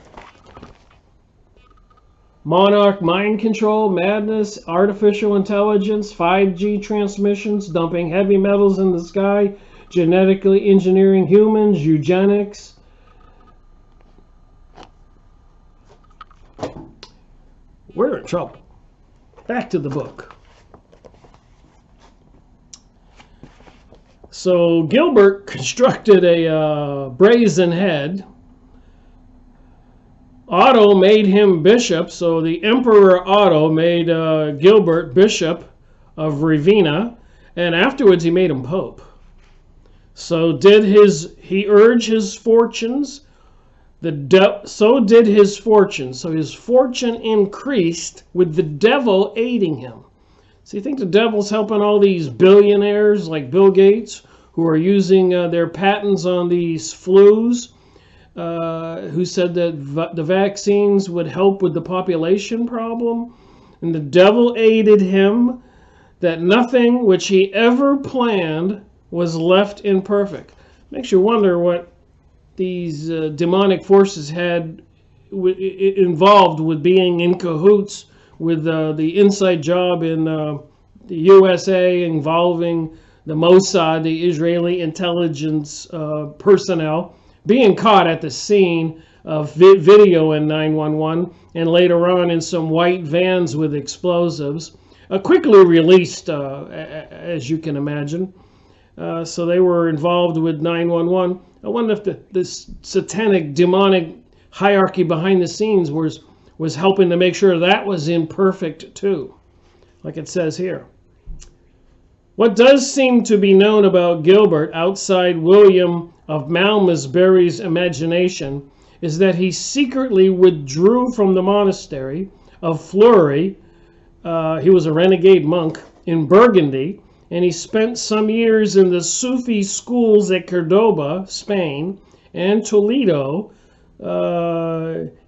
Monarch mind control, madness, artificial intelligence, 5G transmissions, dumping heavy metals in the sky, genetically engineering humans, eugenics. We're in trouble. Back to the book. So Gilbert constructed a brazen head. Otto made him bishop. So the Emperor Otto made Gilbert bishop of Ravenna, and afterwards he made him pope. So he urged his fortunes, so did his fortune. So his fortune increased with the devil aiding him. So you think the devil's helping all these billionaires like Bill Gates, who are using their patents on these flus, who said that the vaccines would help with the population problem. And the devil aided him, that nothing which he ever planned was left imperfect. Makes you wonder what these demonic forces had involved with being in cahoots with the inside job in the USA involving the Mossad, the Israeli intelligence personnel, being caught at the scene of video in 911 and later on in some white vans with explosives, quickly released, as you can imagine. So they were involved with 911. I wonder if this satanic, demonic hierarchy behind the scenes was helping to make sure that was imperfect too, like it says here. What does seem to be known about Gilbert outside William of Malmesbury's imagination is that he secretly withdrew from the monastery of Fleury. He was a renegade monk in Burgundy, and he spent some years in the Sufi schools at Cordoba, Spain, and Toledo.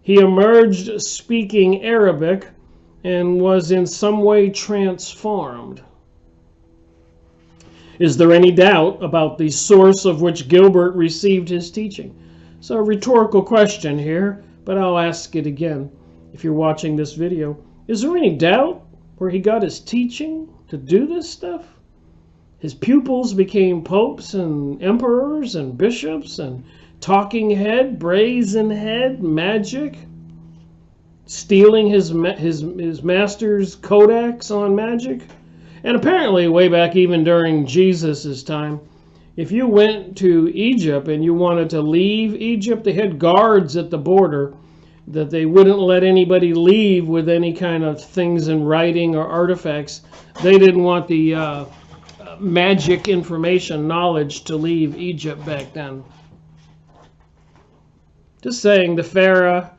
He emerged speaking Arabic and was in some way transformed. Is there any doubt about the source of which Gilbert received his teaching? So a rhetorical question here, but I'll ask it again if you're watching this video. Is there any doubt where he got his teaching to do this stuff? His pupils became popes and emperors and bishops and talking head, brazen head, magic, stealing his master's codex on magic. And apparently way back even during Jesus' time, if you went to Egypt and you wanted to leave Egypt, they had guards at the border that they wouldn't let anybody leave with any kind of things in writing or artifacts. They didn't want the magic information, knowledge to leave Egypt back then. Just saying, the Pharaoh,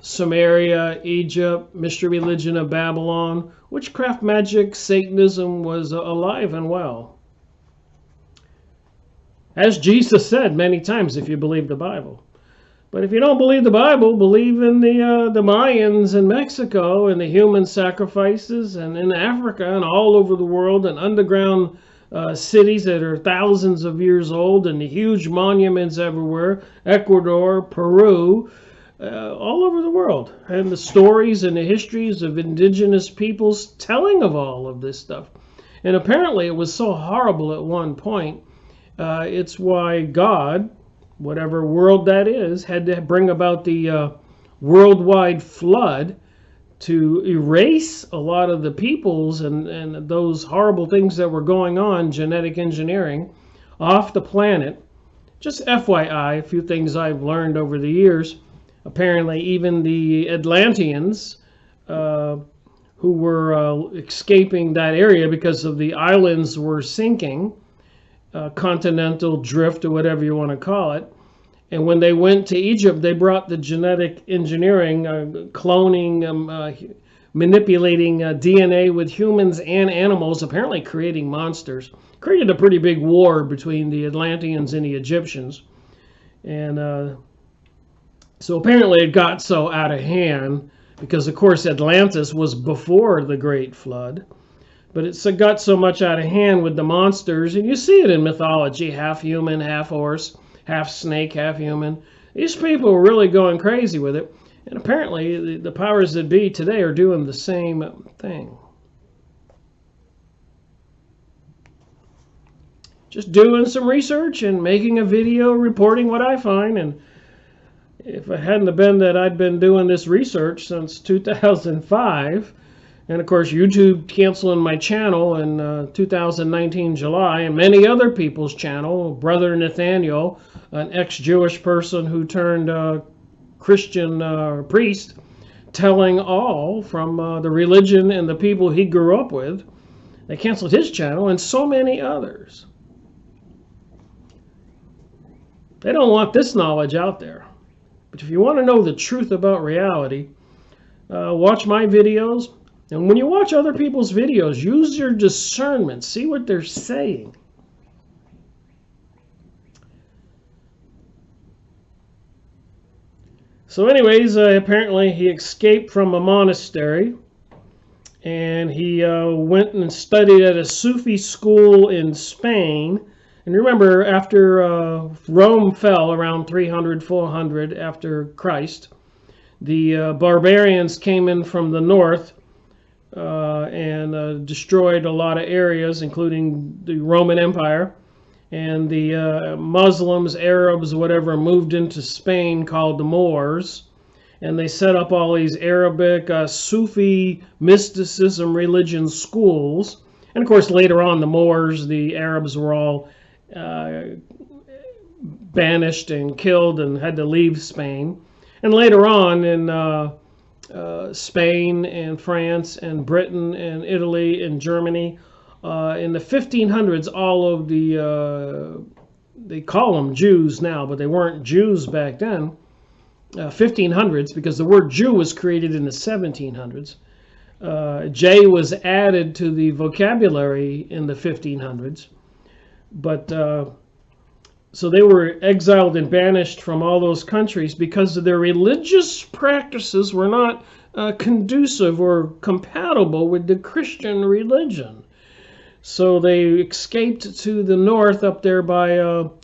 Samaria, Egypt, mystery religion of Babylon, witchcraft, magic, Satanism was alive and well. As Jesus said many times, if you believe the Bible. But if you don't believe the Bible, believe in the Mayans in Mexico and the human sacrifices, and in Africa and all over the world, and underground cities that are thousands of years old, and the huge monuments everywhere, Ecuador, Peru, all over the world, and the stories and the histories of indigenous peoples telling of all of this stuff. And apparently it was so horrible at one point, it's why God, whatever world that is, had to bring about the worldwide flood to erase a lot of the peoples and those horrible things that were going on, genetic engineering, off the planet. Just FYI, a few things I've learned over the years. Apparently even the Atlanteans, who were escaping that area because of the islands were sinking, continental drift or whatever you want to call it. And when they went to Egypt, they brought the genetic engineering, cloning, manipulating DNA with humans and animals, apparently creating monsters. Created a pretty big war between the Atlanteans and the Egyptians. And so apparently it got so out of hand because, of course, Atlantis was before the Great Flood. But it got so much out of hand with the monsters, and you see it in mythology, half human, half horse, half snake, half human. These people were really going crazy with it. And apparently the powers that be today are doing the same thing. Just doing some research and making a video reporting what I find. And if it hadn't have been that I'd been doing this research since 2005, and of course YouTube canceling my channel in 2019 July, and many other people's channel, Brother Nathaniel, an ex-Jewish person who turned Christian priest, telling all from the religion and the people he grew up with. They canceled his channel, and so many others. They don't want this knowledge out there. But if you want to know the truth about reality, watch my videos. And when you watch other people's videos, use your discernment. See what they're saying. So anyways, apparently he escaped from a monastery, and he went and studied at a Sufi school in Spain. And remember, after Rome fell around 300, 400 after Christ, the barbarians came in from the north and destroyed a lot of areas, including the Roman Empire. And the Muslims, Arabs, whatever, moved into Spain, called the Moors. And they set up all these Arabic Sufi mysticism religion schools. And of course, later on, the Moors, the Arabs were all banished and killed and had to leave Spain. And later on in Spain and France and Britain and Italy and Germany, in the 1500s, all of the, they call them Jews now, but they weren't Jews back then, 1500s, because the word Jew was created in the 1700s. J was added to the vocabulary in the 1500s. But so they were exiled and banished from all those countries because their religious practices were not conducive or compatible with the Christian religion. So they escaped to the north up there by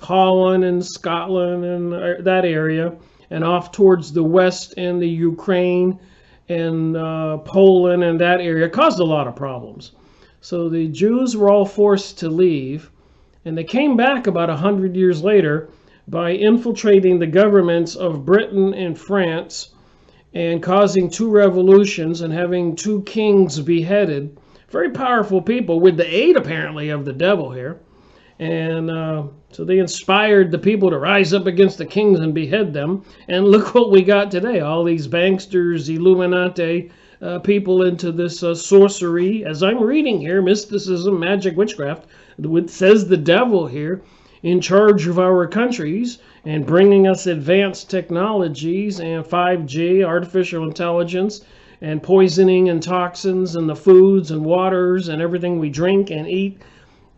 Holland and Scotland and that area, and off towards the west in the Ukraine and Poland and that area. It caused a lot of problems. So the Jews were all forced to leave, and they came back about 100 years later by infiltrating the governments of Britain and France and causing 2 revolutions and having 2 kings beheaded. Very powerful people with the aid, apparently, of the devil here. And so they inspired the people to rise up against the kings and behead them. And look what we got today. All these banksters, Illuminati, people into this sorcery. As I'm reading here, mysticism, magic, witchcraft, it says the devil here in charge of our countries and bringing us advanced technologies and 5G, artificial intelligence, and poisoning and toxins in the foods and waters and everything we drink and eat,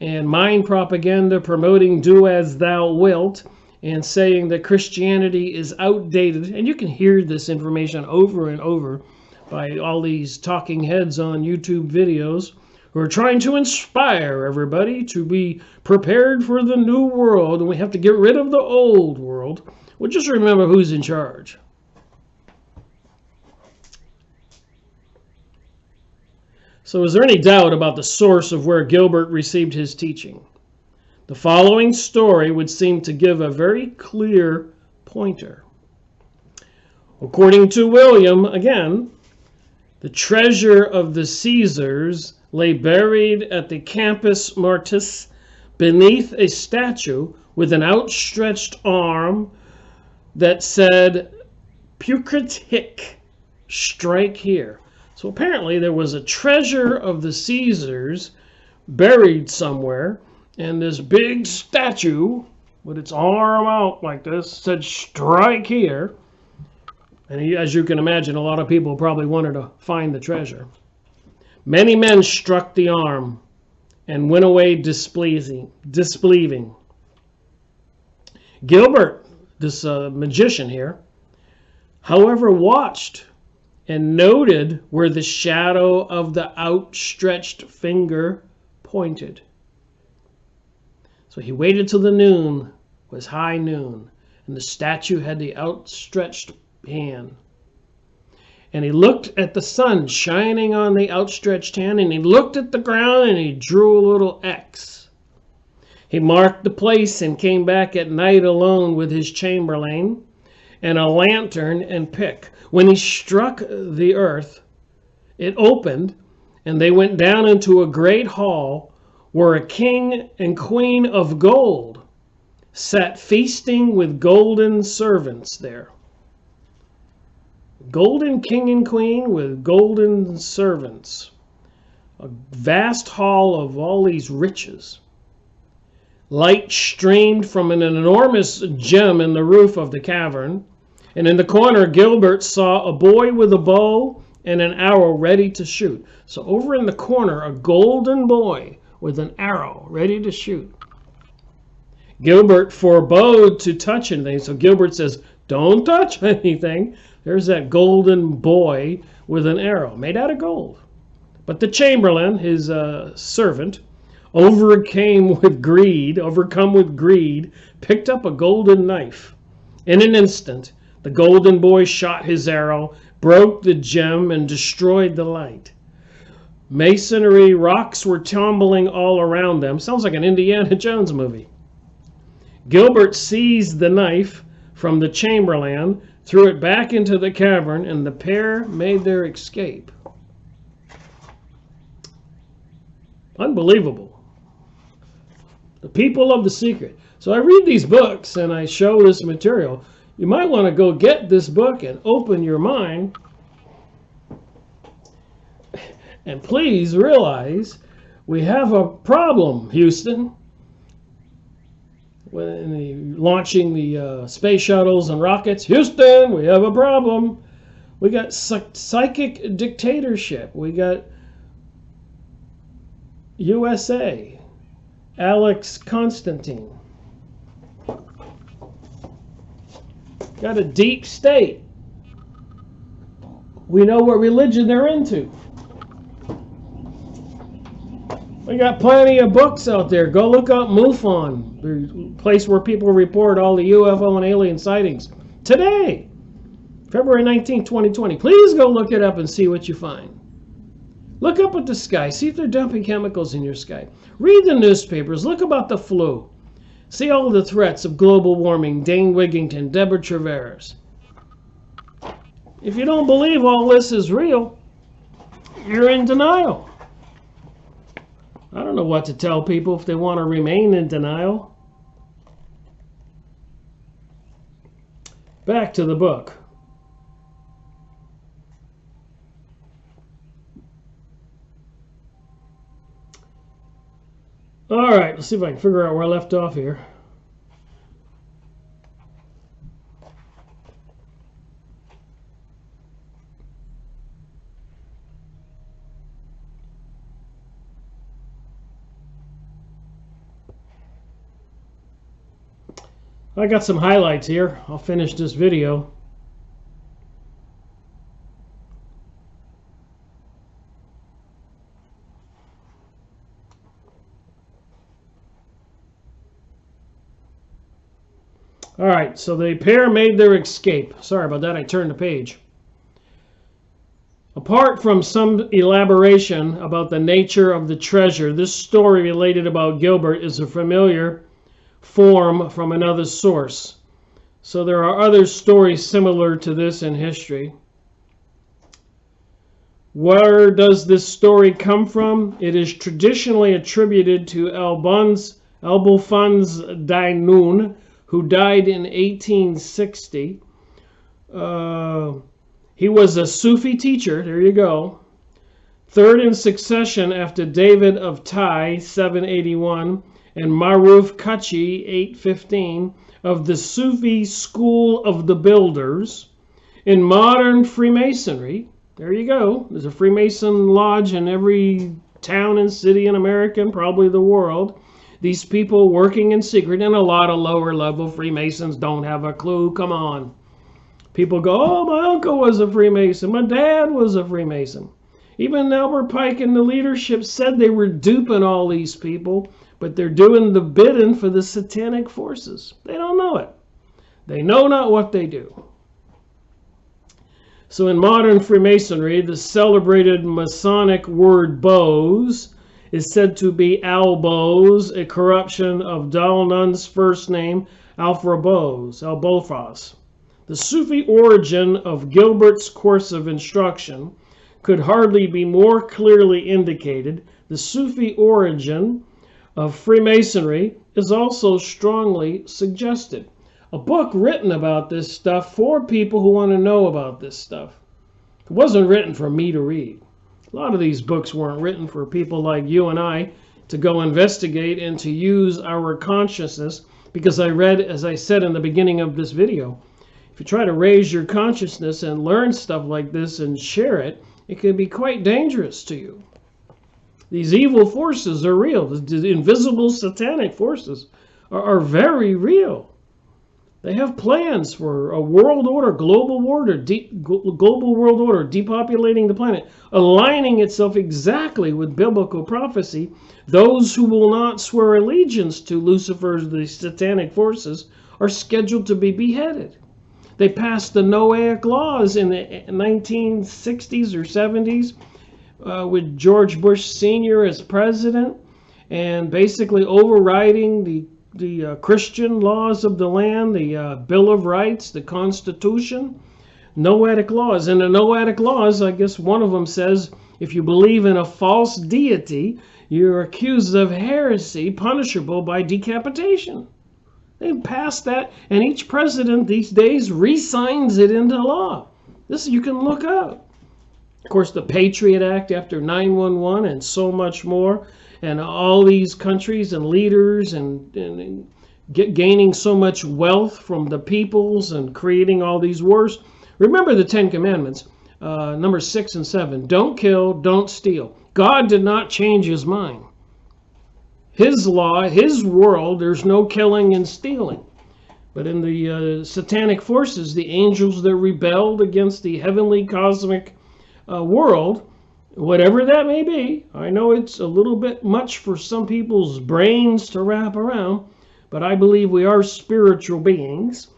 and mind propaganda promoting do as thou wilt, and saying that Christianity is outdated. And you can hear this information over and over by all these talking heads on YouTube videos who are trying to inspire everybody to be prepared for the new world, and we have to get rid of the old world. Well, just remember who's in charge. So is there any doubt about the source of where Gilbert received his teaching? The following story would seem to give a very clear pointer. According to William, again, the treasure of the Caesars lay buried at the Campus Martis beneath a statue with an outstretched arm that said, "Pucrit hic, strike here." So apparently there was a treasure of the Caesars buried somewhere, and this big statue with its arm out like this said, "Strike here." And as you can imagine, a lot of people probably wanted to find the treasure. Many men struck the arm and went away disbelieving. Gilbert, this magician here, however, watched and noted where the shadow of the outstretched finger pointed. So he waited till the noon was high noon, and the statue had the outstretched hand. And he looked at the sun shining on the outstretched hand, and he looked at the ground, and he drew a little X. He marked the place and came back at night alone with his chamberlain and a lantern and pick. When he struck the earth, it opened, and they went down into a great hall where a king and queen of gold sat feasting with golden servants there. Golden king and queen with golden servants. A vast hall of all these riches. Light streamed from an enormous gem in the roof of the cavern. And in the corner, Gilbert saw a boy with a bow and an arrow ready to shoot. So over in the corner, a golden boy with an arrow ready to shoot. Gilbert forebode to touch anything. So Gilbert says, Don't touch anything. There's that golden boy with an arrow made out of gold. But the Chamberlain, his servant, overcome with greed, picked up a golden knife. In an instant, the golden boy shot his arrow, broke the gem, and destroyed the light. Masonry rocks were tumbling all around them. Sounds like an Indiana Jones movie. Gilbert seized the knife from the Chamberlain, threw it back into the cavern, and the pair made their escape. Unbelievable. The people of the secret. So I read these books and I show this material. You might want to go get this book and open your mind. And please realize we have a problem, Houston. When launching the space shuttles and rockets, Houston, we have a problem. We got psychic dictatorship. We got USA, Alex Constantine. Got a deep state. We know what religion they're into. We got plenty of books out there. Go look up MUFON, the place where people report all the UFO and alien sightings. Today, February 19, 2020. Please go look it up and see what you find. Look up at the sky. See if they're dumping chemicals in your sky. Read the newspapers. Look about the flu. See all the threats of global warming. Dane Wigington, Deborah Travers. If you don't believe all this is real, you're in denial. I don't know what to tell people if they want to remain in denial. Back to the book. All right, let's see if I can figure out where I left off here. I got some highlights here. I'll finish this video. All right, so the pair made their escape. Sorry about that, I turned the page. Apart from some elaboration about the nature of the treasure, this story related about Gilbert is a familiar form from another source. So there are other stories similar to this in history. Where does this story come from? It is traditionally attributed to Alphonse Dainoun, who died in 1860. He was a Sufi teacher, there you go, third in succession after David of Tai, 781, and Maruf Kachi, 815, of the Sufi school of the builders. In modern Freemasonry, there you go, there's a Freemason lodge in every town and city in America and probably the world. These people working in secret, and a lot of lower level Freemasons don't have a clue. Come on. People go, oh, my uncle was a Freemason. My dad was a Freemason. Even Albert Pike and the leadership said they were duping all these people, but they're doing the bidding for the satanic forces. They don't know it. They know not what they do. So in modern Freemasonry, the celebrated Masonic word bows is said to be Albos, a corruption of Dalnun's first name, Albophos. The Sufi origin of Gilbert's course of instruction could hardly be more clearly indicated. The Sufi origin of Freemasonry is also strongly suggested. A book written about this stuff for people who want to know about this stuff. It wasn't written for me to read. A lot of these books weren't written for people like you and I to go investigate and to use our consciousness, because I read, as I said in the beginning of this video, if you try to raise your consciousness and learn stuff like this and share it, it can be quite dangerous to you. These evil forces are real. The invisible satanic forces are very real. They have plans for a world order, global world order, depopulating the planet, aligning itself exactly with biblical prophecy. Those who will not swear allegiance to Lucifer's, the satanic forces, are scheduled to be beheaded. They passed the Noahic laws in the 1960s or 70s with George Bush Sr. as president, and basically overriding the Christian laws of the land, the Bill of Rights, the Constitution, Noahic laws. And the Noahic laws, I guess one of them says, if you believe in a false deity, you're accused of heresy, punishable by decapitation. They passed that, and each president these days re-signs it into law. This you can look up. Of course, the Patriot Act after 9/11 and so much more, and all these countries and leaders and gaining so much wealth from the peoples and creating all these wars. Remember the Ten Commandments, number 6 and 7. Don't kill, don't steal. God did not change his mind. His law, his world, there's no killing and stealing. But in the satanic forces, the angels that rebelled against the heavenly cosmic world, whatever that may be, I know it's a little bit much for some people's brains to wrap around, but I believe we are spiritual beings.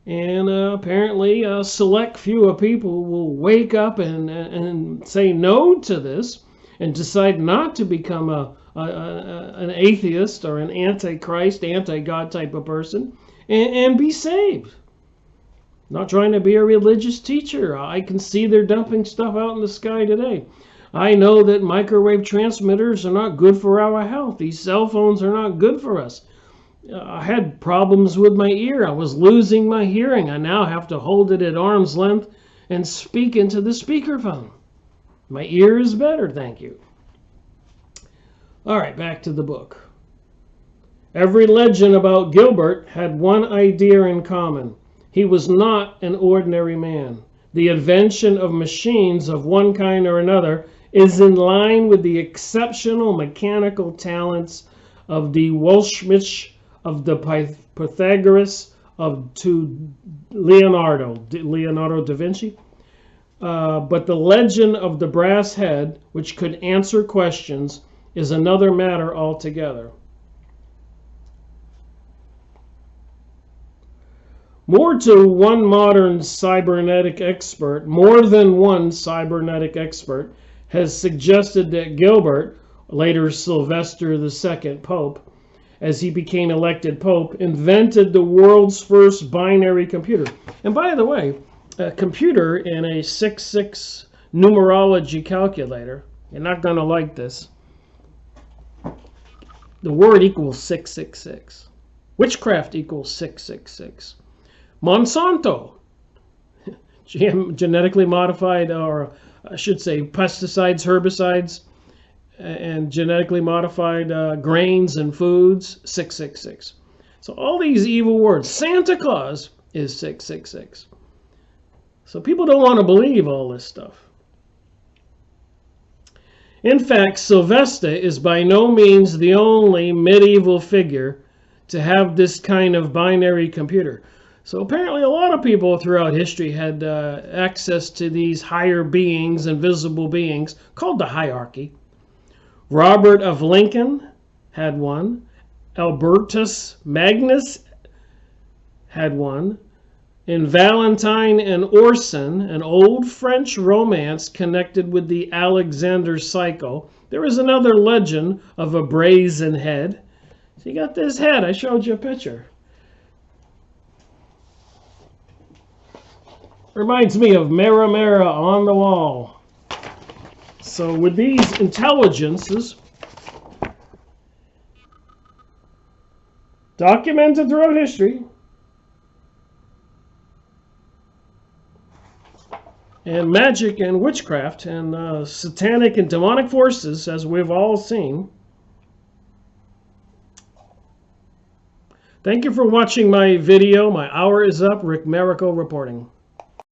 And apparently a select few of people will wake up and say no to this and decide not to become an atheist or an antichrist, anti-God type of person, and be saved. Not trying to be a religious teacher. I can see they're dumping stuff out in the sky today. I know that microwave transmitters are not good for our health. These cell phones are not good for us. I had problems with my ear. I was losing my hearing. I now have to hold it at arm's length and speak into the speakerphone. My ear is better, thank you. All right, back to the book. Every legend about Gilbert had one idea in common. He was not an ordinary man. The invention of machines of one kind or another is in line with the exceptional mechanical talents of the Waldschmidt, of the Pythagoras, to Leonardo da Vinci. But the legend of the brass head, which could answer questions, is another matter altogether. More than one cybernetic expert has suggested that Gilbert, later Sylvester II Pope, as he became elected Pope, invented the world's first binary computer. And by the way, a computer in a 6/6 numerology calculator, you're not going to like this. The word equals 666. Witchcraft equals 666. Monsanto, genetically modified, or I should say pesticides, herbicides, and genetically modified grains and foods, 666. So all these evil words. Santa Claus is 666. So people don't want to believe all this stuff. In fact, Sylvester is by no means the only medieval figure to have this kind of binary computer. So apparently a lot of people throughout history had access to these higher beings, invisible beings, called the hierarchy. Robert of Lincoln had one. Albertus Magnus had one. In Valentine and Orson, an old French romance connected with the Alexander cycle, there is another legend of a brazen head. So you got this head. I showed you a picture. Reminds me of Mirror, Mirror on the Wall. So with these intelligences documented throughout history, and magic and witchcraft and satanic and demonic forces, as we've all seen. Thank you for watching my video. My hour is up. Rick Marico reporting.